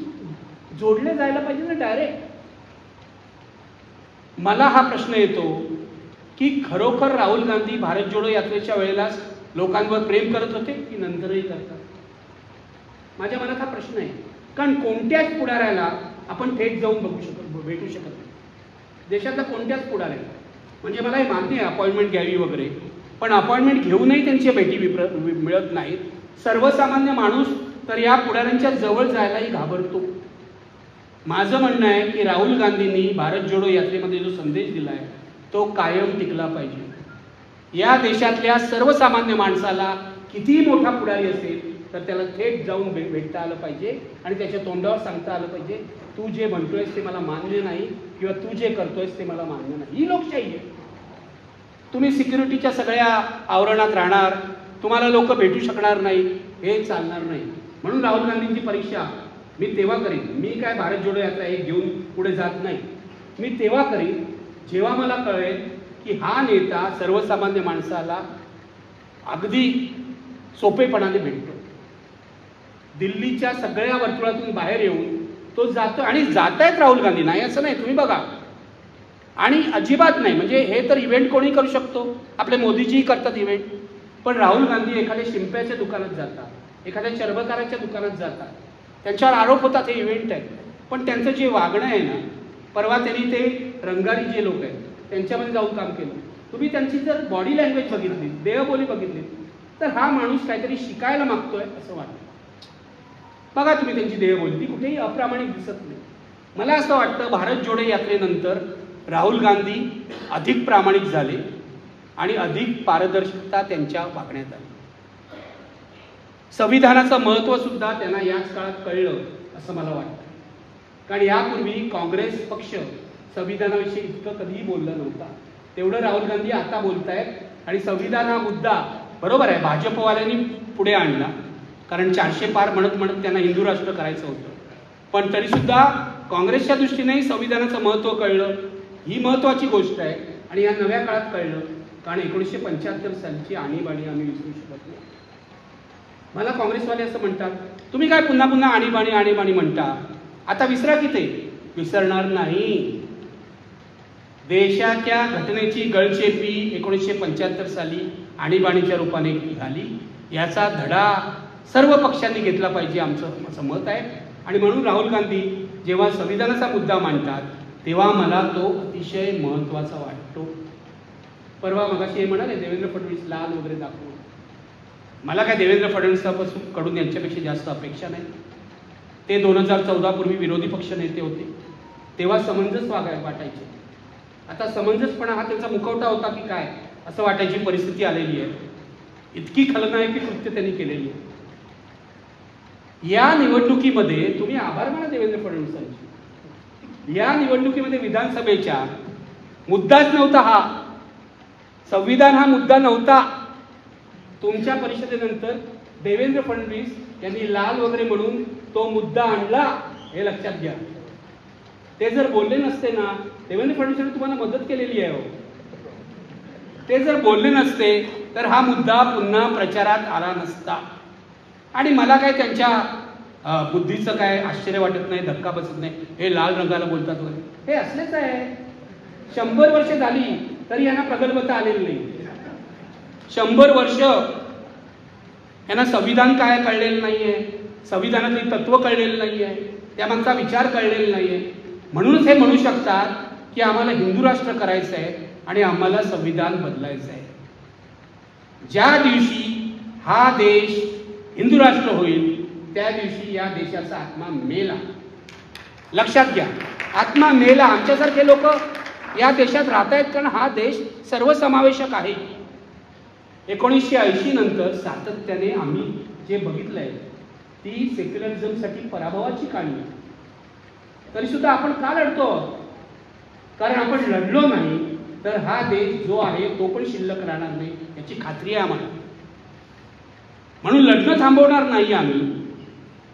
Speaker 1: जोडले जायला पाहिजे ना डायरेक्ट. मला हा प्रश्न येतो की खरोखर राहुल गांधी भारत जोडो यात्रेच्या वेळेलाच लोकांवर प्रेम करत होते की नंतरही करतात? माझ्या मनात हा प्रश्न आहे. कारण कोणत्याच पुढाऱ्याला आपण थेट जाऊन भेटू शकत नाही. देशातला कोणत्याच पुढाऱ्याला, म्हणजे मला हे मान्य आहे अपॉइंटमेंट घ्यावी वगैरे, पण अपॉइंटमेंट घेऊनही त्यांच्या भेटी मिळत नाहीत. सर्वसामान्य माणूस तर या पुढाऱ्यांच्या जवळ जायलाही घाबरतो. माझं म्हणणं आहे की राहुल गांधींनी भारत जोडो यात्रेमध्ये जो संदेश दिला आहे तो कायम टिकला पाहिजे. या देशातल्या सर्वसामान्य माणसाला कितीही मोठा पुढारी असेल तर त्याला थेट जाऊन भेटता आलं पाहिजे आणि त्याच्या तोंडावर सांगता आलं पाहिजे तू जे म्हणतोयस ते मला मान्य नाही किंवा तू जे करतोयस ते मला मान्य नाही. ही लोकशाही आहे. तुम्ही सिक्युरिटीच्या सगळ्या आवरणात राहणार, तुम्हाला लोक भेटू शकणार नाही, हे चालणार नाही. म्हणून राहुल गांधींची परीक्षा मी तेव्हा करीन, मी काय भारत जोडो यात्रा एक घेऊन पुढे जात नाही, मी तेव्हा करीन जेव्हा मला कळेल की हा नेता सर्वसामान्य माणसाला अगदी सोपेपणाने भेटतो. दिल्लीच्या सगळ्या वर्तुळातून बाहेर येऊन तो जातो आणि जात आहेत राहुल गांधी, नाही असं नाही, तुम्ही बघा. आणि अजिबात नाही, म्हणजे हे तर इव्हेंट कोणी करू शकतो, आपले मोदीजीही करतात इव्हेंट, पण राहुल गांधी एखाद्या शिंप्याच्या दुकानात जातात, एखाद्या चर्बकाराच्या दुकानात जातात, त्यांच्यावर आरोप होतात हे इव्हेंट आहे, पण त्यांचं जे वागणं आहे ना, परवा त्यांनी ते रंगारी जे लोक आहेत त्यांच्यामध्ये जाऊन काम केलं. तुम्ही त्यांची जर बॉडी लँग्वेज बघितली, देहबोली बघितली तर हा माणूस काहीतरी शिकायला मागतोय असं वाटतं. बघा तुम्ही त्यांची देहबोली, ती कुठेही अप्रामाणिक दिसत नाही. मला असं वाटतं भारत जोडो यात्रेनंतर राहुल गांधी अधिक प्रामाणिक झाले आणि अधिक पारदर्शकता त्यांच्या वागण्यात आली. संविधानाचं महत्त्व सुद्धा त्यांना याच काळात कळलं असं मला वाटतं. कारण यापूर्वी काँग्रेस पक्ष संविधानाविषयी इतकं कधीही बोलला नव्हता, तेवढं राहुल गांधी आता बोलतायत. आणि संविधान हा मुद्दा बरोबर आहे भाजपवाल्यांनी पुढे आणला, कारण 400 पार म्हणत म्हणत त्यांना हिंदू राष्ट्र करायचं होतं, पण तरीसुद्धा काँग्रेसच्या दृष्टीनेही संविधानाचं महत्त्व कळलं. ही महत्त्वाची गोष्ट आहे आणि या नव्या काळात कळलं. कारण 1975 सालची आणीबाणी आम्ही विसरू शकत नाही. मला काँग्रेसवाले असं म्हणतात, तुम्ही काय पुन्हा पुन्हा आणीबाणी म्हणता, आता विसरा की ते. विसरणार नाही. देशाच्या घटनेची गळचेपी 1975 साली आणीबाणीच्या रूपाने झाली, याचा धडा सर्व पक्षांनी घेतला पाहिजे असं मत आहे. आणि म्हणून राहुल गांधी जेव्हा संविधानाचा मुद्दा मांडतात तेव्हा मला तो अतिशय महत्त्वाचा वाटतो. परवा मगाशी हे म्हणाले देवेंद्र फडणवीस लाल वगैरे दाखवून, मला काय देवेंद्र फडणवीसापासून कडून यांच्यापेक्षा जास्त अपेक्षा नाही. ते 2014 पूर्वी विरोधी पक्ष नेते होते, तेव्हा समंजस वाटायचे. आता समंजसपणा हा त्यांचा मुखवटा होता की काय असं वाटायची परिस्थिती आलेली आहे. इतकी खलनायकी कृत्य त्यांनी केलेली आहे. या निवडणुकीमध्ये तुम्ही आभार माना देवेंद्र फडणवीसांचे. या निवडणुकीमध्ये विधानसभेच्या मुद्दाच नव्हता हा, संविधान हा मुद्दा नव्हता. तुमच्या परिषदेनंतर देवेंद्र फडणवीस यांनी लाल वगैरे म्हणून तो मुद्दा आणला, हे लक्षात घ्या. ते जर बोलले नसते ना, देवेंद्र फडणवीसांनी तुम्हाला मदत केलेली आहे, ते जर बोलले नसते तर हा मुद्दा पुन्हा प्रचारात आला नसता. आणि मला काय त्यांच्या बुद्धीचं काय आश्चर्य वाटत नाही, धक्का बसत नाही. हे लाल रंगाला बोलतात वगैरे, हे असलेच आहे. 100 वर्ष झाली तरी यांना प्रगल्भता आलेली नाही. 100 वर्ष यांना संविधान काय कळलेलं नाही आहे, संविधानातली तत्त्व कळलेलं नाही आहे, त्यामागचा विचार कळलेला नाही आहे. म्हणूनच हे म्हणू शकतात की आम्हाला हिंदू राष्ट्र करायचं आहे आणि आम्हाला संविधान बदलायचं आहे. ज्या दिवशी हा देश हिंदू राष्ट्र होईल त्या दिवशी या देशाचा आत्मा मेला. लक्षात घ्या, आत्मा मेला. आमच्यासारखे लोक या देशात राहत आहेत कारण हा देश सर्वसमावेशक आहे. 1980 नंतर सातत्याने आम्ही जे बघितलंय ती सेक्युलरिझमसाठी पराभवाची कहाणी आहे. तरी सुद्धा आपण का लढतो? कारण आपण लढलो नाही तर हा देश जो आहे तो पण शिल्लक राहणार नाही याची खात्री आहे आम्हाला. म्हणून लढणं थांबवणार नाही आम्ही.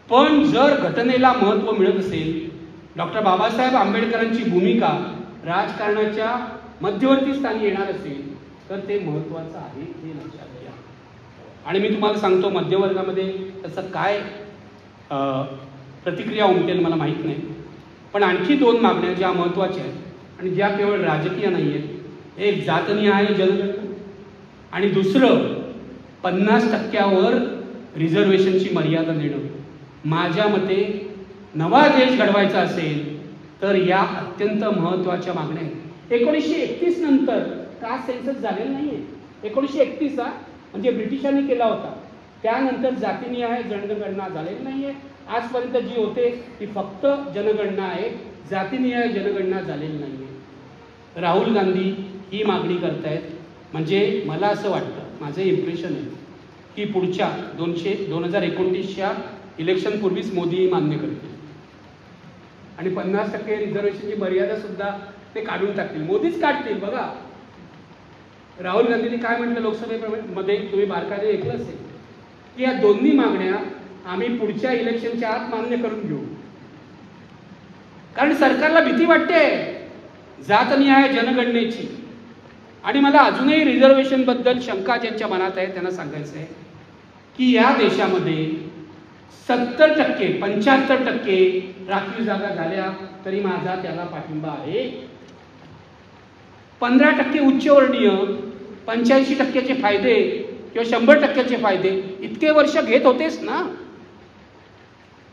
Speaker 1: पण जर घटनेला महत्त्व मिळत असेल, डॉक्टर बाबासाहेब आंबेडकरांची भूमिका राजकारणाच्या मध्यवर्ती स्थानी येणार असेल तर ते महत्त्वाचं आहे हे लक्षात घ्या. आणि मी तुम्हाला सांगतो मध्यवर्गामध्ये त्याचं काय प्रतिक्रिया उमटेल मला माहीत नाही. पण आणखी 2 मागण्या ज्या महत्त्वाच्या आहेत आणि ज्या केवळ राजकीय नाही आहेत, एक जातनिहाय जनगणना आणि दुसरं 50% रिझर्वेशनची मर्यादा देणं. माझ्या मते नवा देश घडवायचा असेल तर या अत्यंत महत्त्वाच्या मागण्या आहेत. 1931 नंतर कास्ट सेन्सस झालेलं नाही आहे. 1931 म्हणजे ब्रिटिशांनी केला होता. त्यानंतर जातीनिहाय जनगणना झालेली नाही आहे. आजपर्यंत जी होते ती फक्त जनगणना आहे, जातीनिहाय जनगणना झालेली नाही आहे. राहुल गांधी ही मागणी करतायत. म्हणजे मला असं वाटतं, माझं इम्प्रेशन आहे की पुढच्या 2019च्या इलेक्शनपूर्वीच मोदी मान्य करतील आणि 50% रिझर्वेशनची मर्यादा सुद्धा ते काढून टाकतील. मोदीच काढतील. बघा राहुल गांधींनी काय म्हटलं लोकसभेमध्ये, तुम्ही बारकाईने ऐकलं असेल की या दोन्ही मागण्या आम्ही पुढच्या इलेक्शनच्या आत मान्य करून घेऊ. कारण सरकारला भीती वाटते जातनिहाय जनगणनेची. आणि मला अजूनही रिझर्वेशन बद्दल शंका ज्यांच्या मनात आहे त्यांना सांगायचं आहे की या देशामध्ये 70% 75% राखीव जागा झाल्या तरी माझा त्याला पाठिंबा आहे. 15% उच्चवर्णीय, 85%चे फायदे किंवा 100%चे फायदे इतके वर्ष घेत होतेच ना.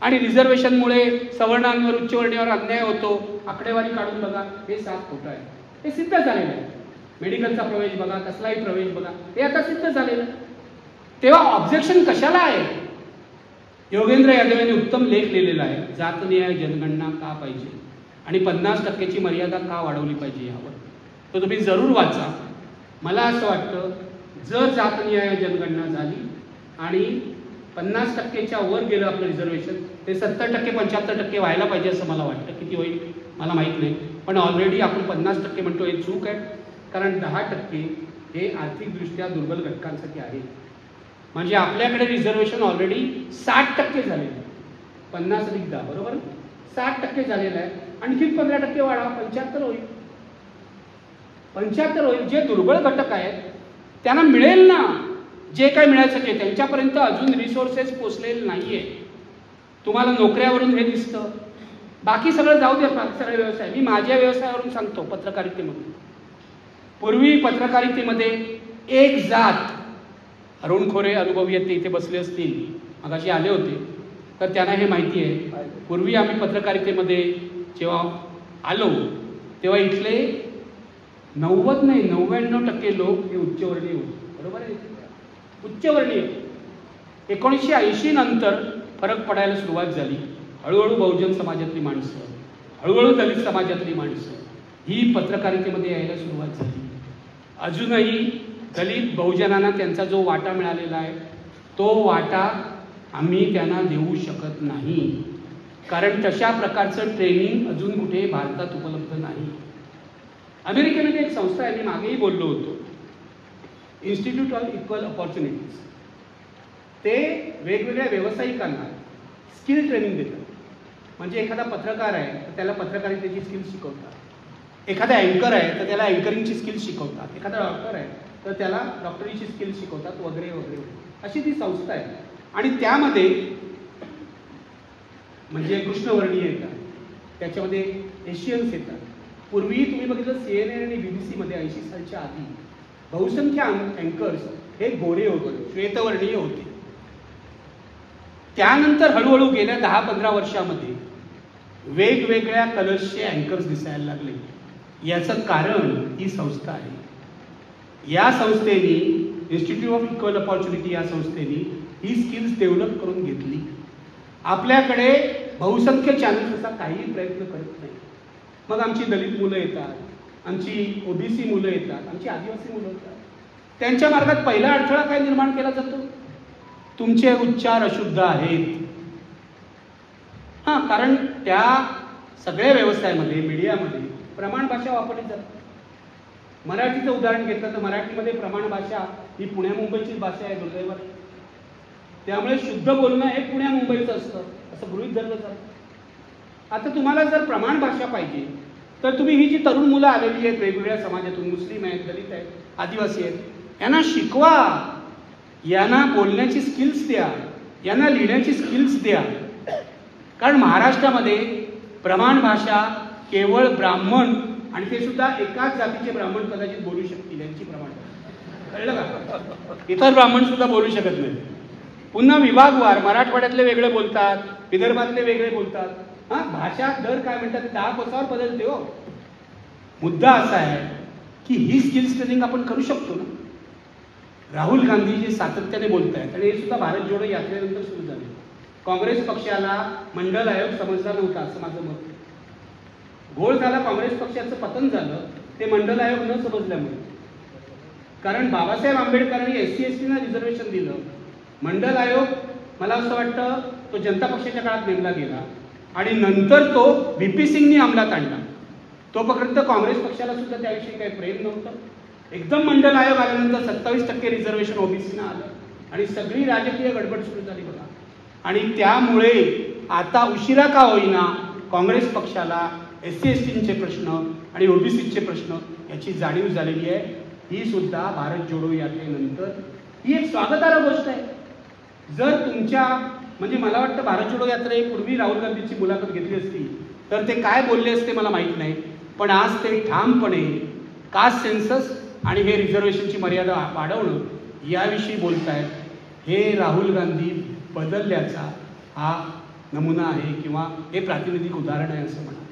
Speaker 1: आणि रिझर्वेशनमुळे सवर्णांवर उच्चवर्णीयावर अन्याय होतो. आकडेवारी काढून बघा, हे 7 खोटं आहे. हे सिद्ध झालेलं आहे. मेडिकलचा प्रवेश बघा, कसलाही प्रवेश बघा, हे आता सिद्ध झालेलं आहे. तेव्हा ऑब्जेक्शन कशाला आहे? योगेंद्र यादव यांनी उत्तम लेख लिहिलेला आहे, जातनिहाय जनगणना का पाहिजे आणि 50%ची मर्यादा का वाढवली पाहिजे यावर. तो तुम्ही जरूर वाचा. मला असं वाटतं जर जातनिहाय जनगणना झाली आणि 50%च्या वर गेलं आपलं रिझर्वेशन, ते 70% 75% व्हायला पाहिजे असं मला वाटतं. किती होईल मला माहीत नाही, पण ऑलरेडी आपण 50% म्हणतो हे चूक आहे. कारण 10% हे आर्थिकदृष्ट्या दुर्बल घटकांसाठी आहे. म्हणजे आपल्याकडे रिझर्वेशन ऑलरेडी 60% झालेलं आहे. 50 अधिक 10 बरोबर 60% झालेलं आहे. आणखी 15% वाढा, 75 होईल. 75 होईल. जे दुर्बळ घटक आहेत त्यांना मिळेल ना जे काय मिळायचं ते. त्यांच्यापर्यंत अजून रिसोर्सेस पोचलेले नाही आहे. तुम्हाला नोकऱ्यावरून हे दिसतं. बाकी सगळं जाऊ दे, सगळे व्यवसाय. मी माझ्या व्यवसायावरून सांगतो. पत्रकारितेमध्ये पूर्वी पत्रकारितेमध्ये एक जात, अरुण खोरे अनुभवी आहेत ते इथे बसले असतील, मगाशी आले होते तर त्यांना हे माहिती आहे. पूर्वी आम्ही पत्रकारितेमध्ये जेव्हा आलो तेव्हा इथले 90 नाही 99% लोक हे उच्चवर्णीय होते. बरोबर आहे, उच्चवर्णीय. 1980 नंतर फरक पडायला सुरुवात झाली. हळूहळू बहुजन समाजातली माणसं, हळूहळू दलित समाजातली माणसं ही पत्रकारितेमध्ये यायला सुरुवात झाली. अजूनही दलित बहुजनांना त्यांचा जो वाटा मिळालेला आहे तो वाटा आम्ही त्यांना देऊ शकत नाही. कारण तशा प्रकारचं ट्रेनिंग अजून कुठे भारतात उपलब्ध नाही. अमेरिकेमध्ये एक संस्था आहे, मी मागेही बोललो होतो, इन्स्टिट्यूट ऑफ इक्वल अपॉर्च्युनिटीज. ते वेगवेगळ्या व्यावसायिकांना स्किल ट्रेनिंग देतात. म्हणजे एखादा पत्रकार आहे तर त्याला पत्रकारितेची स्किल शिकवतात. एखादा अँकर आहे तर त्याला अँकरिंगची स्किल शिकवतात. एखादा डॉक्टर आहे तर त्याला डॉक्टरीची स्किल शिकवतात वगैरे वगैरे. अशी ती संस्था आहे. आणि त्यामध्ये म्हणजे कृष्णवर्णीय येतात, त्याच्यामध्ये एशियन्स येतात. पूर्वी तुम्ही बघितलं CNN आणि BBC मध्ये 80 सालच्या आधी बहुसंख्य अँकर्स हे गोरे होते, श्वेतवर्णीय होते. त्यानंतर हळूहळू गेल्या 10-15 वर्षामध्ये वेगवेगळ्या कलर्सचे अँकर्स दिसायला लागले. याचं कारण ही संस्था आहे. या संस्थेने, इन्स्टिट्यूट ऑफ इक्वल अपॉर्च्युनिटी या संस्थेने ही स्किल्स डेव्हलप करून घेतली. आपल्याकडे बहुसंख्य चॅनल्स असा काहीही प्रयत्न करत नाही. मग आमची दलित मुलं येतात, आमची ओबीसी मुलं येतात, आमची आदिवासी मुलं येतात. त्यांच्या मार्गात पहिला अडथळा काय निर्माण केला जातो? तुमचे उच्चार अशुद्ध आहेत. हां, कारण त्या सगळ्या व्यवसायामध्ये, मीडियामध्ये प्रमाण भाषा वापरली जाते. मराठीचं उदाहरण घेतलं तर मराठीमध्ये प्रमाण भाषा ही पुण्या मुंबईची भाषा आहे दुर्दैवाने. त्यामुळे शुद्ध बोलणं हे पुण्या मुंबईचं असतं असं गृहीत धरलं जातं. आता तुम्हाला जर प्रमाण भाषा पाहिजे तर तुम्ही ही जी तरुण मुलं आलेली आहेत वेगवेगळ्या समाजातून, मुस्लिम आहेत, दलित आहेत, आदिवासी आहेत, यांना शिकवा, यांना बोलण्याची स्किल्स द्या, यांना लिहिण्याची स्किल्स द्या. कारण महाराष्ट्रामध्ये प्रमाण भाषा केवळ ब्राह्मण, आणि ते सुद्धा एकाच जातीचे ब्राह्मण कदाचित बोलू शकतील, यांची प्रमाण भाषा. कळलं का? इतर ब्राह्मण सुद्धा बोलू शकत नाही. पुन्हा विभागवार मराठवाड्यातले वेगळे बोलतात, विदर्भातले वेगळे बोलतात. हां, भाषा दर काय म्हणतात 10 कोसावर बदलते हो. मुद्दा असा आहे की ही स्किल्स ट्रेनिंग आपण करू शकतो ना. राहुल गांधी जे सातत्याने बोलत आहेत, आणि हे सुद्धा भारत जोडो यात्रेनंतर सुरू झाले. काँग्रेस पक्षाला मंडल आयोग समजला नव्हता असं माझं मत आहे. घोळ झाला, काँग्रेस पक्षाचं पतन झालं ते मंडल आयोग न समजल्यामुळे. कारण बाबासाहेब आंबेडकरांनी SC ST ना रिझर्वेशन दिलं. मंडल आयोग मला असं वाटतं तो जनता पक्षाच्या काळात नेमला गेला आणि नंतर तो VP सिंगनी अंमलात आणला. तोपर्यंत काँग्रेस पक्षाला सुद्धा त्याविषयी काही प्रेम नव्हतं. एकदम मंडल आयोग आल्यानंतर 27% रिझर्वेशन ओबीसीना आलं आणि सगळी राजकीय गडबड सुरू झाली बघा. आणि त्यामुळे आता उशिरा का होईना काँग्रेस पक्षाला SC STचे प्रश्न आणि ओबीसीचे प्रश्न याची जाणीव झालेली आहे. ही सुद्धा भारत जोडो यात्रेनंतर ही एक स्वागतार्ह गोष्ट आहे. जर तुमच्या म्हणजे मला वाटतं भारत जोडो यात्रेपूर्वी राहुल गांधींची मुलाखत घेतली असती तर ते काय बोलले असते मला माहीत नाही. पण आज ते ठामपणे कास्ट सेन्सस आणि हे रिझर्वेशनची मर्यादा वाढवणं याविषयी बोलत आहेत. हे राहुल गांधी बदलल्याचा हा नमुना आहे किंवा हे प्रातिनिधिक उदाहरण आहे असं म्हणा.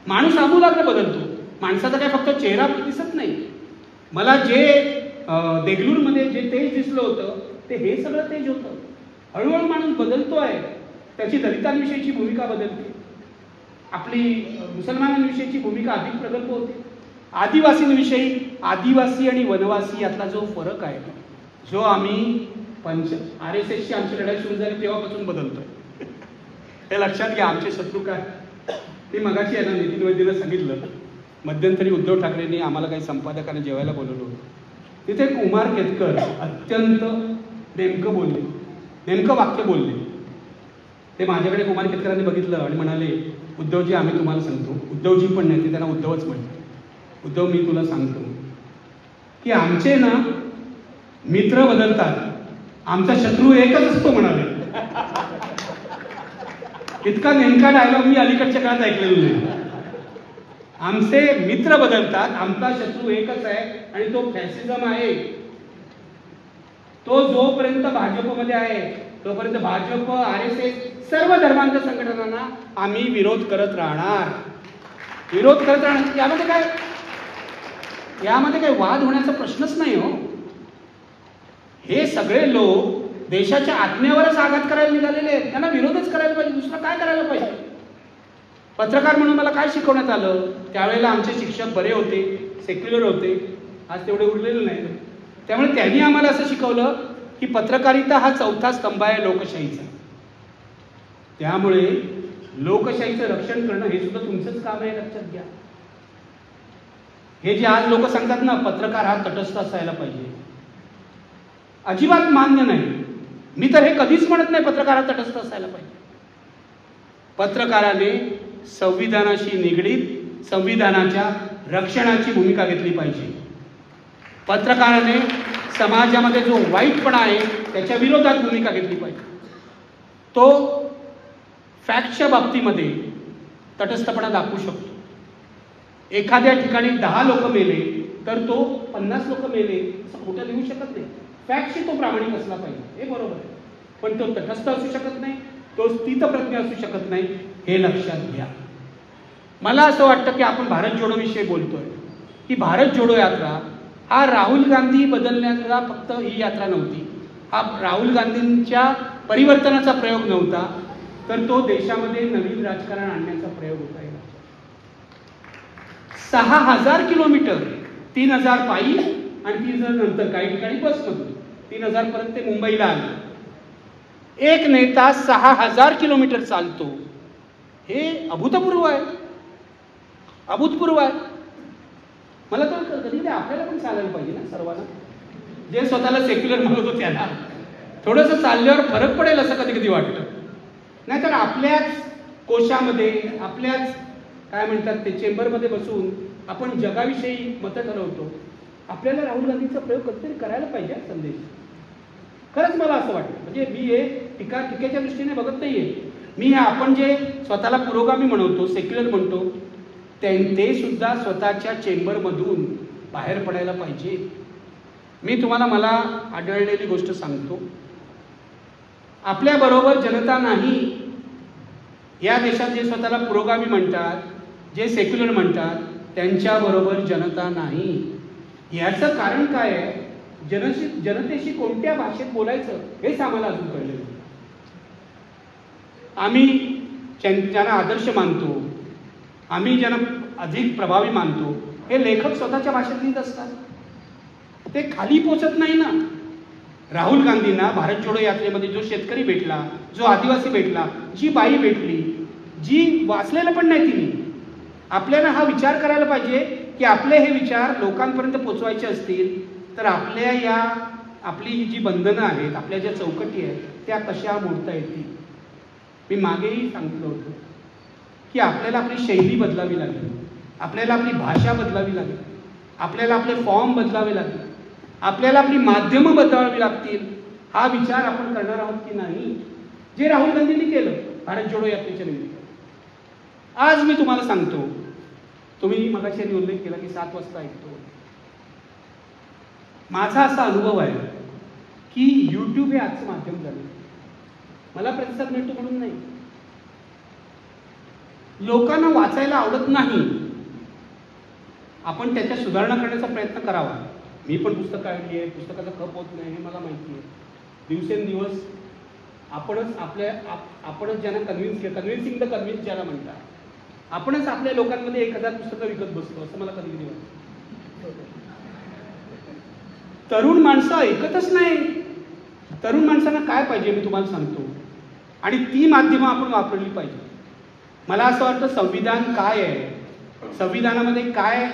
Speaker 1: माणूस आमूलाग्र बदलतो. माणसाचा काय फक्त चेहरा दिसत नाही. मला जे देगलूरमध्ये जे तेज दिसलं होतं ते हे सगळं तेज होतं. हळूहळू माणूस बदलतोय. त्याची दलितांविषयीची भूमिका बदलते, आपली मुसलमानांविषयीची भूमिका अधिक प्रगल्भ होते. आदिवासींविषयी, आदिवासी आणि वनवासी यातला जो फरक आहे, जो आम्ही RSSची आमची लढाई सुरू झाली तेव्हापासून बदलतोय. हे लक्षात घ्या. आमचे शत्रू काय, मी मगाशी आहे ना नितीन वैद्यला सांगितलं, मध्यंतरी उद्धव ठाकरेंनी आम्हाला काही संपादकांना जेवायला बोलवलं होतं. तिथे कुमार केतकर अत्यंत नेमकं बोलले, नेमकं वाक्य बोलले. ते माझ्याकडे कुमार केतकरांनी बघितलं आणि म्हणाले, उद्धवजी आम्ही तुम्हाला सांगतो. उद्धवजी पण नाही, ते त्यांना उद्धवच म्हणतात. उद्धव मी तुला सांगतो की आमचे ना मित्र बदलतात, आमचा शत्रू एकच असतो म्हणाले. इतका नेमका डायलॉग मी अलीकडच्या काळात ऐकलेला नाही. आमचे मित्र बदलतात, आमचा शत्रू एकच आहे आणि तो फॅसिझम आहे. तो जोपर्यंत भाजपमध्ये आहे तोपर्यंत भाजप, RSS सर्व धर्मांच्या संघटनांना आम्ही विरोध करत राहणार, विरोध करत राहणार. यामध्ये काही वाद होण्याचा प्रश्नच नाही हो. हे सगळे लोक देशाच्या आत्म्यावरच आघात करायला निघालेले आहेत. त्यांना विरोधच करायला पाहिजे, दुसरं काय करायला पाहिजे. पत्रकार म्हणून मला काय शिकवण्यात आलं, त्यावेळेला आमचे शिक्षक बरे होते, सेक्युलर होते, आज तेवढे उरलेले नाही. त्यामुळे त्यांनी आम्हाला असं शिकवलं की पत्रकारिता हा चौथा स्तंभ आहे लोकशाहीचा. त्यामुळे लोकशाहीचं रक्षण करणं हे सुद्धा तुमचंच काम आहे, लक्षात घ्या. हे जे आज लोक सांगतात ना पत्रकार हा तटस्थ असायला पाहिजे, अजिबात मान्य नाही. मी तर हे कधीच म्हणत नाही पत्रकार हा तटस्थ असायला पाहिजे. पत्रकाराने संविधानाशी निगडीत संविधानाच्या रक्षणाची भूमिका घेतली पाहिजे. पत्रकाराने समाजामध्ये जो वाईटपणा आहे त्याच्या विरोधात भूमिका घेतली पाहिजे. तो फॅक्टच्या बाबतीमध्ये तटस्थपणा दाखवू शकतो. एखाद्या ठिकाणी 10 लोक मेले तर तो 50 लोक मेले असं खोटं लिहू शकत नाही. फॅक्टशी तो प्रामाणिक असला पाहिजे, हे बरोबर आहे. पण तो तटस्थ असू शकत नाही, तो स्थितप्रज्ञ असू शकत नाही, हे लक्षात घ्या. मला असं वाटतं की आपण भारत जोडो विषयी बोलतोय, की भारत जोडो यात्रा हा राहुल गांधी बदलण्याचा फक्त ही यात्रा नव्हती, हा राहुल गांधींच्या परिवर्तनाचा प्रयोग नव्हता, तर तो देशामध्ये नवीन राजकारण आणण्याचा प्रयोग होता. 6,000 किलोमीटर, 3,000 पायी आणि 3,000 नंतर काही ठिकाणी बसमधून 3,000 पर्यंत ते मुंबईला आले. एक नेता 6,000 किलोमीटर चालतो, हे अभूतपूर्व आहे, अभूतपूर्व आहे. मला तर कधी कधी आपल्याला पण चालायला पाहिजे ना सर्वांना, जे स्वतःला सेक्युलर म्हणत होते त्याला थोडंसं चालल्यावर फरक पडेल असं कधी कधी वाटतं. नाहीतर आपल्याच कोशामध्ये, आपल्याच काय म्हणतात ते चेंबरमध्ये बसून आपण जगाविषयी मतं ठरवतो. आपल्याला राहुल गांधीचा प्रयोग कधीतरी करायला पाहिजे संदेश. खरंच मला असं वाटतं. म्हणजे मी हे टीकेच्या दृष्टीने बघत नाहीये, मी आपण जे स्वतःला पुरोगामी म्हणतो, सेक्युलर म्हणतो, ते सुद्धा स्वतःच्या चेंबरमधून बाहेर पडायला पाहिजे. मी तुम्हाला मला आढळलेली गोष्ट सांगतो. आपल्याबरोबर जनता नाही, या देशात जे स्वतःला पुरोगामी म्हणतात, जे सेक्युलर म्हणतात, त्यांच्याबरोबर जनता नाही. याचं कारण काय आहे? जनतेशी कोणत्या भाषेत बोलायचं हेच आम्हाला अजून कळलं नाही. आम्ही ज्यांना आदर्श मानतो, आम्ही ज्यांना अधिक प्रभावी मानतो, हे लेखक स्वतःच्या भाषेत लिहित असतात, ते खाली पोचत नाही ना. राहुल गांधींना भारत जोडो यात्रेमध्ये जो शेतकरी भेटला, जो आदिवासी भेटला, जी बाई भेटली, जी वाचलेलं पण नाही तिने, आपल्याला हा विचार करायला पाहिजे की आपले हे विचार लोकांपर्यंत पोचवायचे असतील तर आपली जी बंधनं आहेत, आपल्या ज्या चौकटी आहेत, त्या कशा मोडता येतील. मी मागेही सांगितलं होतं की आपल्याला आपली शैली बदलावी लागेल, आपल्याला आपली भाषा बदलावी लागेल, आपल्याला आपले फॉर्म बदलावे लागेल, आपल्याला आपली माध्यमं बदलावी लागतील. हा विचार आपण करणार आहोत की नाही, जे राहुल गांधींनी केलं भारत जोडो यात्रेच्या निमित्तानं. आज मी तुम्हाला सांगतो, तुम्ही मगाशी उल्लेख केला की 7 वाजता ऐकतो. माझा असा अनुभव आहे की यूट्यूब हे आजचं माध्यम झालं. मला प्रतिसाद मिळतो म्हणून नाही, लोकांना वाचायला आवडत नाही, आपण त्याच्या सुधारणा करण्याचा प्रयत्न करावा. मी पण पुस्तकं आणली आहे, पुस्तकाचा खप होत नाही हे मला माहिती आहे. दिवसेंदिवस आपणच ज्यांना कन्व्हिन्सिंग द कन्व्हिन्स ज्याला म्हणतात, आपणच आपल्या लोकांमध्ये 1,000 पुस्तकं विकत बसतो असं मला कधी कधी वाटतं. तरुण माणसं ऐकतच नाही. तरुण माणसांना काय पाहिजे मी तुम्हाला सांगतो, आणि ती माध्यमं आपण वापरली पाहिजे. मला असं वाटतं संविधान काय आहे, संविधानामध्ये काय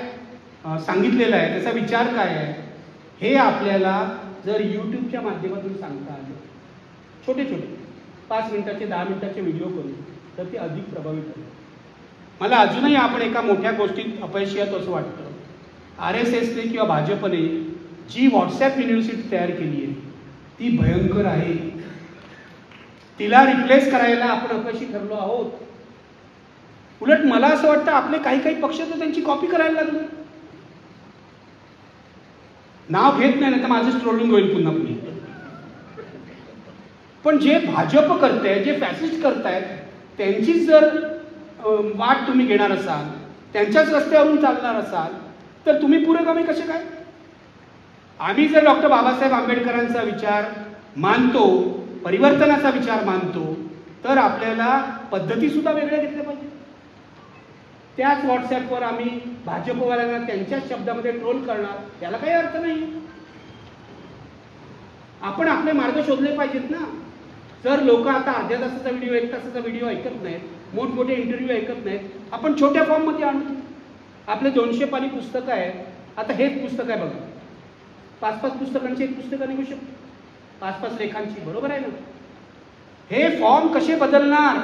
Speaker 1: सांगितलेलं आहे, त्याचा विचार काय आहे, हे आपल्याला जर यूट्यूबच्या माध्यमातून सांगता आलं, छोटे छोटे 5 मिनिटाचे 10 मिनिटाचे व्हिडिओ करून, तर ते अधिक प्रभावी ठरेल. मला अजूनही आपण एका मोठ्या गोष्टीत अपयशी आहोत असं वाटतं. RSSने किंवा भाजपने जी व्हॉट्सॲप युनिव्हर्सिटी तयार केली आहे ती भयंकर आहे. तिला रिप्लेस करायला आपण अपयशी ठरलो आहोत. उलट मला असं वाटतं आपले काही काही पक्ष तर त्यांची कॉपी करायला लागले. नाव घेत नाही तर माझं ट्रोलिंग होईल पुन्हा पुढे. पण जे भाजप करतायत, जे फॅसिस्ट करतायत, त्यांचीच जर वाट तुम्ही घेणार असाल, त्यांच्याच रस्त्यावरून चालणार असाल, तर तुम्ही पुरोगामी कसे काय? आम्ही जर डॉक्टर बाबासाहेब आंबेडकरांचा विचार मानतो, परिवर्तनाचा विचार मानतो, तर आपल्याला पद्धती सुद्धा वेगळ्या घेतल्या पाहिजे. त्याच व्हॉट्सॲपवर आम्ही भाजपवाल्यांना त्यांच्याच शब्दामध्ये ट्रोल करणार, त्याला काही अर्थ नाही. आपण आपले मार्ग शोधले पाहिजेत ना. जर लोक आता अर्ध्या तासाचा व्हिडिओ, 1 तासाचा व्हिडिओ ऐकत नाहीत, मोठमोठे इंटरव्ह्यू ऐकत नाहीत, आपण छोट्या फॉर्ममध्ये आणू. आपले 200 पानी पुस्तकं आहेत. आता हेच पुस्तक आहे बघा, 5-5 पुस्तकांची एक पुस्तकं निघू शकतो, 5-5 लेखांची, बरोबर आहे ना. हे फॉर्म कसे बदलणार?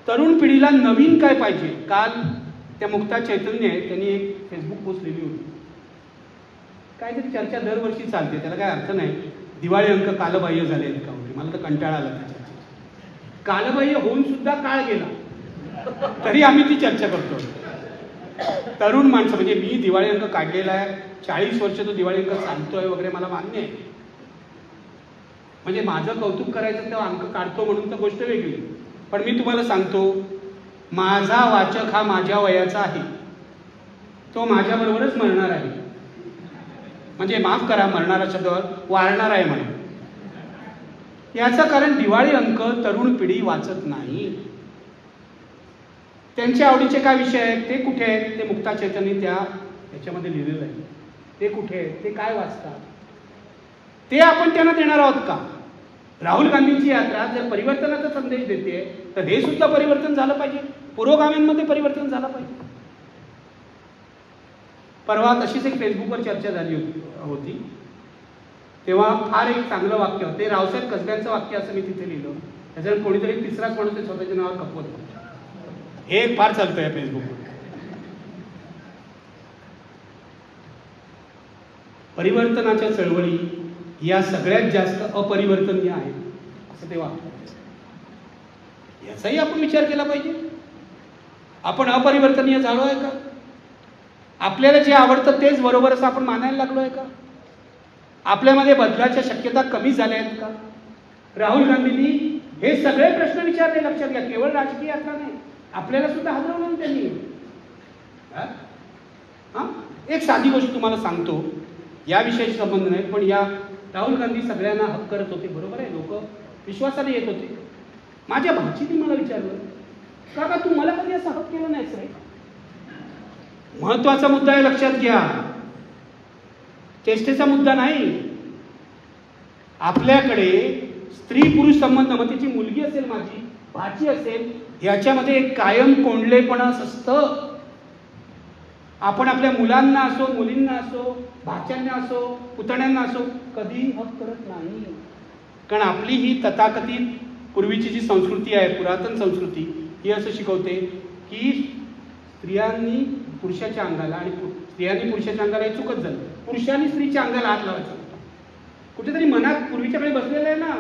Speaker 1: तरुण पिढीला नवीन काय पाहिजे? काल त्या मुक्ता चैतन्य आहे, त्यांनी एक फेसबुक पोस्ट लिहिली होती. काहीतरी चर्चा दरवर्षी चालते, त्याला काय अर्थ नाही. दिवाळी अंक कालबाह्य झाले का वगैरे, मला तर कंटाळा आला त्या चर्चेचा. कालबाह्य होऊन सुद्धा काळ गेला तरी आम्ही ती चर्चा करतो. तरुण माणसं, म्हणजे मी दिवाळी अंक काढलेला आहे, 40 वर्ष तो दिवाळी अंक चालतोय वगैरे, मला मान्य आहे. म्हणजे माझं कौतुक करायचं तेव्हा अंक काढतो म्हणून तर गोष्ट वेगळी. पण मी तुम्हाला सांगतो, माझा वाचक हा माझ्या वयाचा आहे, तो माझ्याबरोबरच मरणार आहे. म्हणजे माफ करा, मरणारा शब्दावर वारणार आहे म्हणा. याचं कारण दिवाळी अंक तरुण पिढी वाचत नाही. त्यांच्या आवडीचे काय विषय आहेत, ते कुठे आहेत, ते मुक्ता चैतन्य त्याच्यामध्ये लिहिलेलं आहे. ते कुठे आहेत, ते काय वाचतात, ते आपण त्यांना देणार आहोत का? राहुल गांधींची यात्रा जर परिवर्तनाचा संदेश देते तर हे सुद्धा परिवर्तन झालं पाहिजे, पुरोगामींमध्ये परिवर्तन झालं पाहिजे. परवा तशीच एक फेसबुकवर चर्चा झाली होती. तेव्हा फार एक चांगलं वाक्य होतं, ते रावसाहेब कसब्यांचं वाक्य असं मी तिथे लिहिलं. त्याच्यावर कोणीतरी तिसराच माणूस स्वतःच्या नावावर खपवत. हे एक फार चालतं या फेसबुकवर. परिवर्तनाच्या चळवळी या सगळ्यात जास्त अपरिवर्तनीय आहेत असं ते वाक्य. याचाही आपण विचार केला पाहिजे. आपण अपरिवर्तनीय झालो आहे का? आपल्याला जे आवडतं तेच बरोबर असं आपण मानायला लागलो आहे का? आपल्यामध्ये बदलाच्या शक्यता कमी झाल्या आहेत का? राहुल गांधींनी हे सगळे प्रश्न विचारले, लक्षात घ्या. केवळ राजकीय यात्रा नाही, आपल्याला सुद्धा हलवलं त्यांनी. एक साधी गोष्ट तुम्हाला सांगतो, या विषयाशी संबंध नाही, पण या राहुल गांधी सगळ्यांना हक करत होते, बरोबर आहे, लोक विश्वासाने येत होते. माझ्या भाचीने मला विचारलं, काका तू मला कधी असं हक केलं नाहीस रे? महत्वाचा मुद्दा आहे, लक्षात घ्या. चेष्टेचा मुद्दा नाही. आपल्याकडे स्त्री पुरुष संबंध, मग तिची मुलगी असेल, माझी भाची असेल, याच्यामध्ये एक कायम कोंडलेपणा असतं. आपण आपल्या मुलांना असो, मुलींना असो, भाच्यांना असो, पुतण्यांना असो कधी हक करत नाही. कारण आपली ही तथाकथित पूर्वीची जी संस्कृती आहे, पुरातन संस्कृती, ही असं शिकवते की स्त्रियांनी पुरुषाच्या अंगाला आणि स्त्रियांनी पुरुषाच्या अंगाला, हे चुकत झालं. पुरुषांनी स्त्रीच्या अंगाला हात लावायचा. कुठेतरी मनात पूर्वीच्या काळी बसलेलं आहे ना,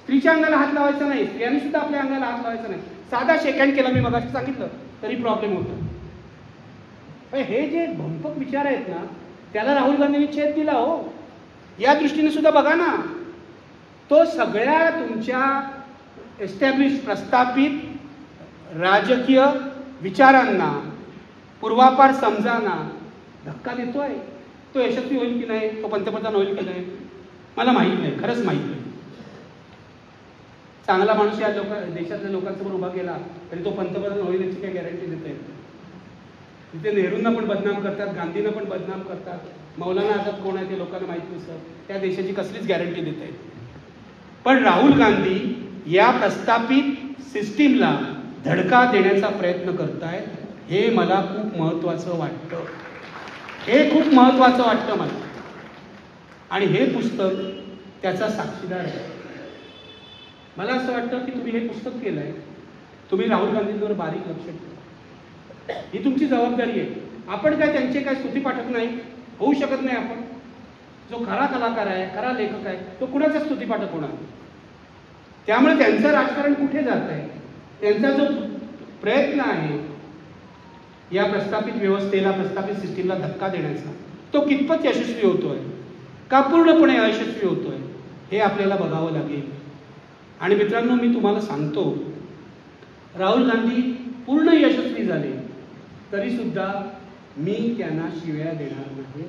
Speaker 1: स्त्रीच्या अंगाला हात लावायचा नाही, स्त्रियांनी सुद्धा आपल्या अंगाला हात लावायचा नाही. साधा शेकहँड केला, मी मगाशी सांगितलं, तरी प्रॉब्लेम होतो. हे जे भंपक विचार आहेत ना, त्याला राहुल गांधींनी छेद दिला हो. या दृष्टीने सुद्धा बघा ना, तो सगळ्या तुमच्या एस्टॅब्लिश प्रस्थापित राजकीय विचारांना, पूर्वापार समजांना धक्का देतोय. तो यशस्वी होईल की नाही, तो पंतप्रधान होईल की नाही, मला माहीत नाही, खरंच माहीत नाही. चांगला माणूस या देशातल्या लोकांसमोर उभा केला तरी तो पंतप्रधान होईल याची काही गॅरंटी देता येत नाही. तिथे नेहरूंना पण बदनाम करतात, गांधींना पण बदनाम करतात, मौलाना आझाद कोण आहे ते लोकांना माहीत नसतं. त्या देशाची कसलीच गॅरंटी देता येत. पण राहुल गांधी या प्रस्थापित सिस्टीमला धडका देण्याचा प्रयत्न करतायत. हे मला खूप महत्त्वाचं वाटतं, हे खूप महत्त्वाचं वाटतं मला. आणि हे पुस्तक त्याचा साक्षीदार आहे. मला असं वाटतं की तुम्ही हे पुस्तक केलं आहे, तुम्ही राहुल गांधींवर बारीक लक्ष ठेवा. ही तुमची जबाबदारी आहे. आपण काय त्यांचे काय स्तुतीपाठक नाही, होऊ शकत नाही. आपण जो खरा कलाकार आहे, खरा लेखक आहे, तो कुणाचा स्तुतीपाठक होणार? त्यामुळे त्यांचं राजकारण कुठे जात आहे, त्यांचा जो प्रयत्न आहे या प्रस्थापित व्यवस्थेला, प्रस्थापित सिस्टीमला धक्का देण्याचा, तो कितपत यशस्वी होतोय का पूर्णपणे अयशस्वी होतोय, हे आपल्याला बघावं लागेल. आणि मित्रांनो, मी तुम्हाला सांगतो, राहुल गांधी पूर्ण यशस्वी झाले तरी सुद्धा मी त्यांना शिव्या देणार नाही.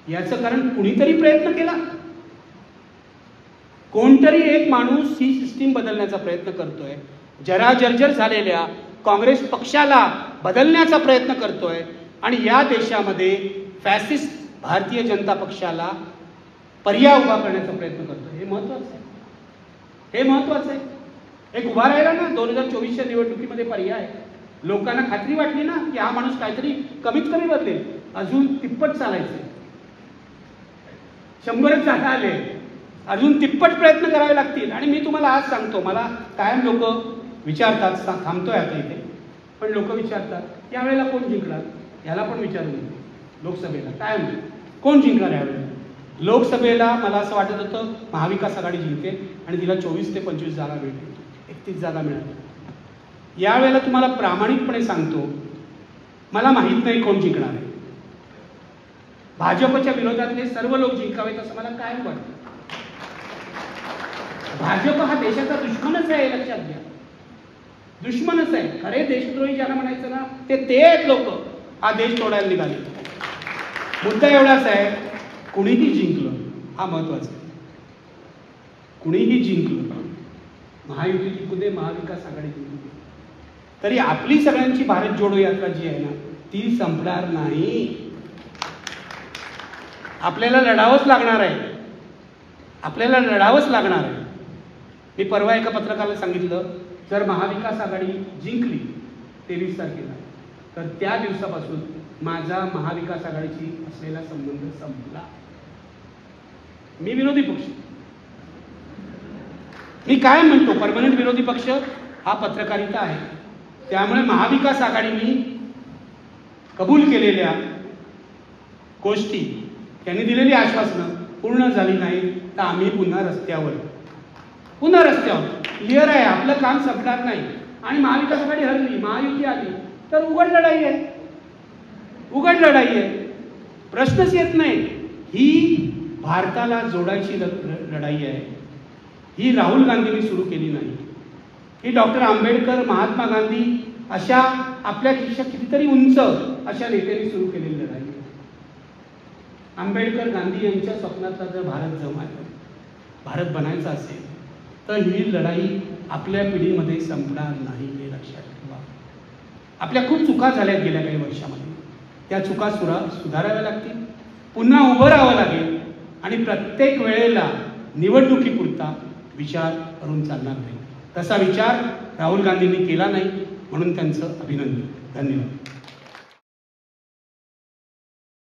Speaker 1: याचं कारण कुणीतरी प्रयत्न केला, कोणतरी एक माणूस ही सिस्टीम बदलण्याचा प्रयत्न करतोय. जरा जर्जर झालेल्या काँग्रेस पक्षाला बदलण्याचा प्रयत्न करतोय आणि या देशामध्ये फॅसिस्ट भारतीय जनता पक्षाला पर्याय उभा करण्याचा प्रयत्न करतोय. हे महत्वाचं आहे, हे महत्वाचं आहे. एक उभा राहिला ना 2024च्या निवडणुकीमध्ये पर्याय, लोकांना खात्री वाटली ना की हा माणूस काहीतरी कमीत कमी बदलेल, अजून तिप्पट चालायचे, 100च जागा आले, अजून तिप्पट प्रयत्न करावे लागतील. आणि मी तुम्हाला आज सांगतो, मला कायम लोक विचारतात, थांबतोय आता इथे, पण लोक विचारतात यावेळेला कोण जिंकणार, याला पण विचारून लोकसभेला काय म्हणजे कोण जिंकणार यावेळेला. लोकसभेला मला असं वाटत होतं महाविकास आघाडी जिंकेल आणि तिला 24 ते 25 जागा मिळतील, 31 जागा मिळाल्या. यावेळेला तुम्हाला प्रामाणिकपणे सांगतो, मला माहीत नाही कोण जिंकणार आहे. भाजपच्या विरोधातले सर्व लोक जिंकावेत असं मला कायम वाटतं. भाजप हा देशाचा दुश्मनच आहे, हे लक्षात घ्या. दुश्मनच आहे. खरे देशद्रोही ज्याला म्हणायचं ना ते आहेत लोक हा देश तोडायला निघाले. मुद्दा एवढाच आहे, कुणीही जिंकलं हा महत्वाचा आहे. कुणीही जिंकलं, महायुती जिंकू दे, महाविकास आघाडी जिंकू दे, तरी आपली सगळ्यांची भारत जोडो यात्रा जी आहे ना ती संपणार नाही. आपल्याला लढावंच लागणार आहे. आपल्याला लढावंच लागणार आहे. मी परवा एका पत्रकाराला सांगितलं, जर महाविकास आघाडी जिंकली 23 तारखेला तर त्या दिवसापासून माझा महाविकास आघाडीशी असलेला संबंध संपला. मी विरोधी पक्ष, मी काय म्हणतो, परमनंट विरोधी पक्ष हा पत्रकारिता आहे. त्यामुळे महाविकास आघाडीने कबूल केलेल्या गोष्टी, त्यांनी दिलेली आश्वासनं पूर्ण झाली नाही तर आम्ही पुन्हा रस्त्यावर. क्लिअर आहे, आपलं काम संपणार नाही. आणि महाविकास आघाडी हरली, महायुती आली तर उघड लढाई आहे. प्रश्नच येत नाही. ही भारताला जोडायची लढाई आहे. ही राहुल गांधींनी सुरू केली नाही. ही डॉक्टर आंबेडकर, महात्मा गांधी अशा आपल्यापेक्षा कितीतरी उंच अशा नेत्यांनी सुरू केलेली लढाई आहे. आंबेडकर, गांधी यांच्या स्वप्नातला जर भारत बनायचा असेल तर ही लढाई आपल्या पिढीमध्ये संपणार नाही, हे लक्षात ठेवा. आपल्या खूप चुका झाल्या गेल्या काही वर्षामध्ये. त्या चुका सुधाराव्या लागतील. पुन्हा उभं राहावं लागेल आणि प्रत्येक वेळेला निवडणुकीपुरता विचार करून चालणार नाही. तसा विचार राहुल गांधींनी केला नाही, म्हणून त्यांचं अभिनंदन. धन्यवाद.